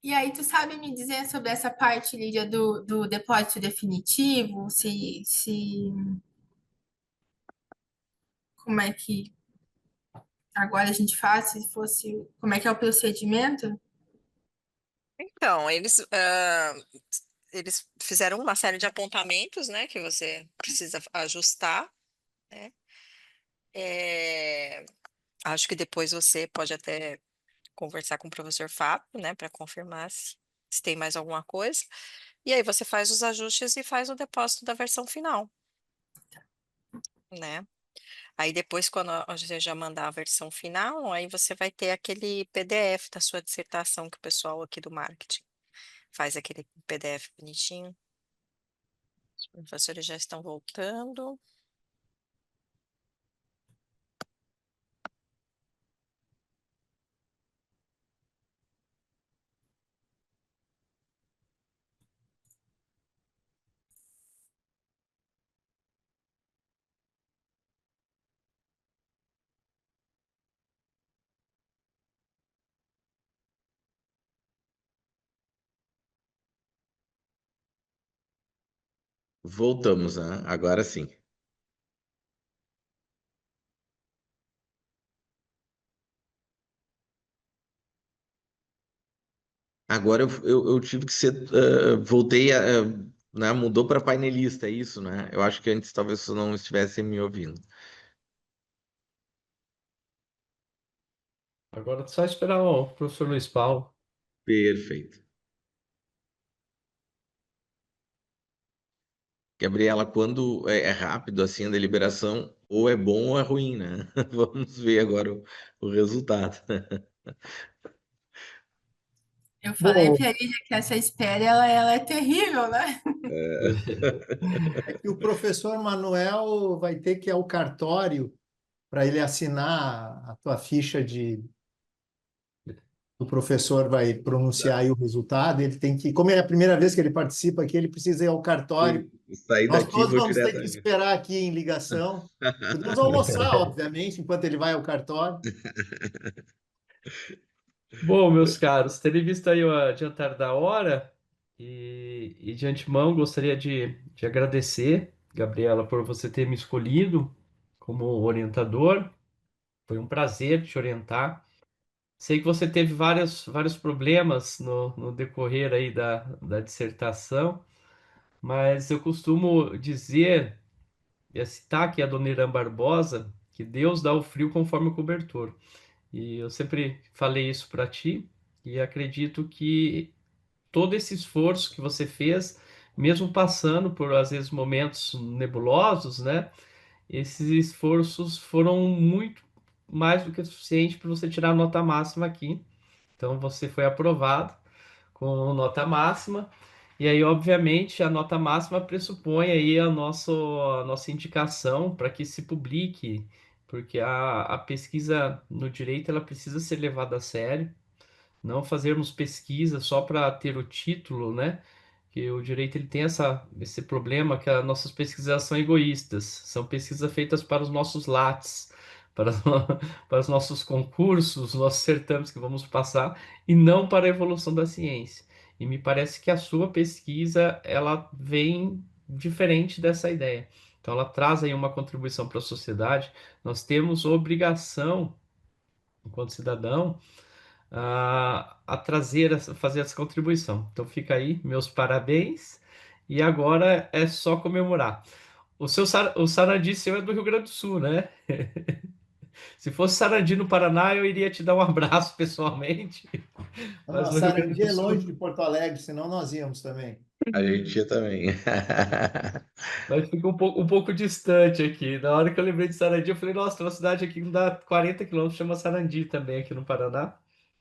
[SPEAKER 3] E aí, tu sabe me dizer sobre essa parte, Lídia, do depósito definitivo? Como é que agora a gente faz, se fosse, como é que é o procedimento?
[SPEAKER 7] Então, eles fizeram uma série de apontamentos, né, que você precisa ajustar, né? É, acho que depois você pode até conversar com o professor Fábio, né, para confirmar se tem mais alguma coisa. E aí você faz os ajustes e faz o depósito da versão final, né? Aí depois, quando você já mandar a versão final, aí você vai ter aquele PDF da sua dissertação que o pessoal aqui do marketing faz aquele PDF bonitinho. Os professores já estão voltando.
[SPEAKER 4] Voltamos, né? Agora sim. Agora eu tive que ser. Voltei a. Né, mudou para painelista, é isso, né? Eu acho que antes talvez você não estivesse me ouvindo.
[SPEAKER 1] Agora é só esperar o professor Luiz Paulo.
[SPEAKER 4] Perfeito. Gabriela, quando é rápido assim a deliberação, ou é bom ou é ruim, né? Vamos ver agora o resultado.
[SPEAKER 3] Eu falei
[SPEAKER 5] Bom,
[SPEAKER 3] para a Lídia que essa espera, ela é terrível, né?
[SPEAKER 5] é que o professor Manuel vai ter que ir ao cartório para ele assinar a tua ficha de. O professor vai pronunciar aí o resultado, ele tem que, como é a primeira vez que ele participa aqui, ele precisa ir ao cartório.
[SPEAKER 4] Sim, sair
[SPEAKER 5] Nós
[SPEAKER 4] daqui e
[SPEAKER 5] todos
[SPEAKER 4] vou
[SPEAKER 5] vamos ter
[SPEAKER 4] direto
[SPEAKER 5] que
[SPEAKER 4] ali.
[SPEAKER 5] esperar aqui em ligação. Podemos almoçar, obviamente, enquanto ele vai ao cartório.
[SPEAKER 1] Bom, meus caros, tendo visto aí o adiantar da hora e de antemão gostaria de agradecer, Gabriela, por você ter me escolhido como orientador. Foi um prazer te orientar. Sei que você teve vários problemas no decorrer aí da dissertação, mas eu costumo dizer, citar aqui a dona Irã Barbosa, que Deus dá o frio conforme o cobertor. E eu sempre falei isso para ti e acredito que todo esse esforço que você fez, mesmo passando por às vezes momentos nebulosos, né? Esses esforços foram muito mais do que suficiente para você tirar a nota máxima aqui. Então você foi aprovado com nota máxima. E aí, obviamente, a nota máxima pressupõe aí a nossa indicação para que se publique, porque a pesquisa no direito ela precisa ser levada a sério, não fazermos pesquisa só para ter o título, né? Que o direito ele tem esse problema que as nossas pesquisas são egoístas, são pesquisas feitas para os nossos lattes, para, para os nossos concursos, os nossos certames que vamos passar, e não para a evolução da ciência. E me parece que a sua pesquisa ela vem diferente dessa ideia. Então ela traz aí uma contribuição para a sociedade. Nós temos obrigação, enquanto cidadão, a trazer, fazer essa contribuição. Então fica aí, meus parabéns. E agora é só comemorar. O Sarandi seu é do Rio Grande do Sul, né? Se fosse Sarandi no Paraná, eu iria te dar um abraço pessoalmente,
[SPEAKER 5] Não,
[SPEAKER 1] mas
[SPEAKER 5] a
[SPEAKER 1] no Rio Grande
[SPEAKER 5] Sarandi
[SPEAKER 1] do
[SPEAKER 5] é longe
[SPEAKER 1] Sul,
[SPEAKER 5] de Porto Alegre, senão nós íamos também.
[SPEAKER 4] A gente ia também.
[SPEAKER 1] mas fica um pouco distante aqui. Na hora que eu lembrei de Sarandi, eu falei, nossa, tem uma cidade aqui que dá 40 quilômetros, chama Sarandi também, aqui no Paraná.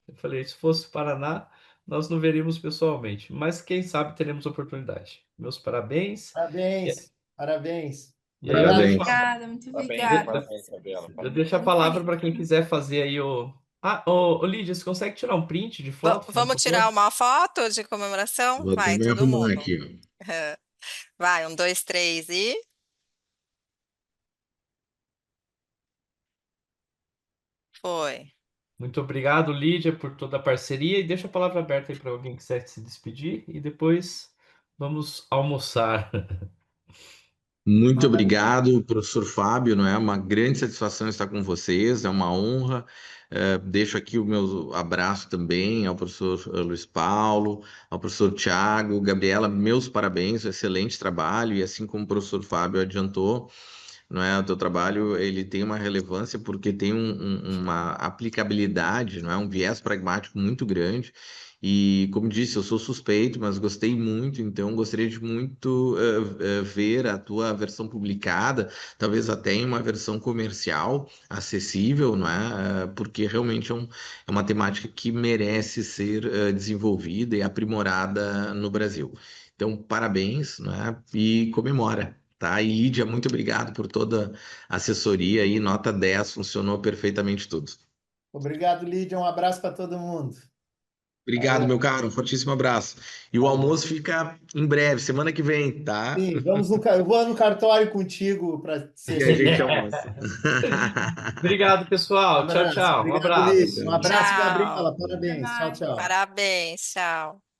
[SPEAKER 1] Eu falei, se fosse o Paraná, nós não veríamos pessoalmente, mas quem sabe teremos oportunidade. Meus parabéns.
[SPEAKER 5] Parabéns, parabéns.
[SPEAKER 1] E aí eu
[SPEAKER 5] Obrigado
[SPEAKER 1] deixo,
[SPEAKER 4] Parabéns.
[SPEAKER 3] Obrigada, muito
[SPEAKER 6] Parabéns,
[SPEAKER 3] obrigada.
[SPEAKER 6] parabéns, Gabriela.
[SPEAKER 1] eu
[SPEAKER 6] Parabéns.
[SPEAKER 1] deixo a
[SPEAKER 3] Muito
[SPEAKER 1] palavra para
[SPEAKER 3] feliz.
[SPEAKER 1] quem quiser fazer aí o. Ah, Lídia, você consegue tirar um print de foto, por
[SPEAKER 7] Vamos tirar
[SPEAKER 1] favor?
[SPEAKER 7] uma foto de comemoração?
[SPEAKER 4] Vou até
[SPEAKER 7] Vai,
[SPEAKER 4] me
[SPEAKER 7] todo
[SPEAKER 4] arrumar
[SPEAKER 7] mundo.
[SPEAKER 4] aqui, ó.
[SPEAKER 7] Vai, um, dois, três e foi.
[SPEAKER 1] Muito obrigado, Lídia, por toda a parceria. E deixa a palavra aberta aí para alguém que quiser se despedir. E depois vamos almoçar.
[SPEAKER 4] Muito obrigado, professor Fábio, não é uma grande satisfação estar com vocês, é uma honra. Deixo aqui o meu abraço também ao professor Luiz Paulo, ao professor Tiago, Gabriela, meus parabéns, excelente trabalho, e assim como o professor Fábio adiantou, não é, o teu trabalho ele tem uma relevância porque tem uma aplicabilidade, não é, um viés pragmático muito grande. E como disse, eu sou suspeito, mas gostei muito, então gostaria de muito ver a tua versão publicada, talvez até em uma versão comercial, acessível, não é? Porque realmente é uma temática que merece ser desenvolvida e aprimorada no Brasil. Então, parabéns, não é? E comemora. Tá, e Lídia, muito obrigado por toda a assessoria aí, nota 10, funcionou perfeitamente tudo.
[SPEAKER 5] Obrigado, Lídia. Um abraço para todo mundo.
[SPEAKER 4] Obrigado,
[SPEAKER 5] Valeu.
[SPEAKER 4] meu caro, um fortíssimo abraço. E o
[SPEAKER 5] Valeu.
[SPEAKER 4] almoço fica em breve, semana que vem, tá?
[SPEAKER 5] Sim, eu vou no cartório contigo para ser
[SPEAKER 4] E a gente
[SPEAKER 5] secretário.
[SPEAKER 4] almoça.
[SPEAKER 1] Obrigado,
[SPEAKER 5] Um
[SPEAKER 1] pessoal. Tchau,
[SPEAKER 5] abraço.
[SPEAKER 1] tchau. Um
[SPEAKER 5] Obrigado,
[SPEAKER 1] abraço.
[SPEAKER 5] Lídia. Um abraço,
[SPEAKER 7] Tchau.
[SPEAKER 5] Gabriela. Parabéns. Tchau, tchau.
[SPEAKER 7] Parabéns. Tchau.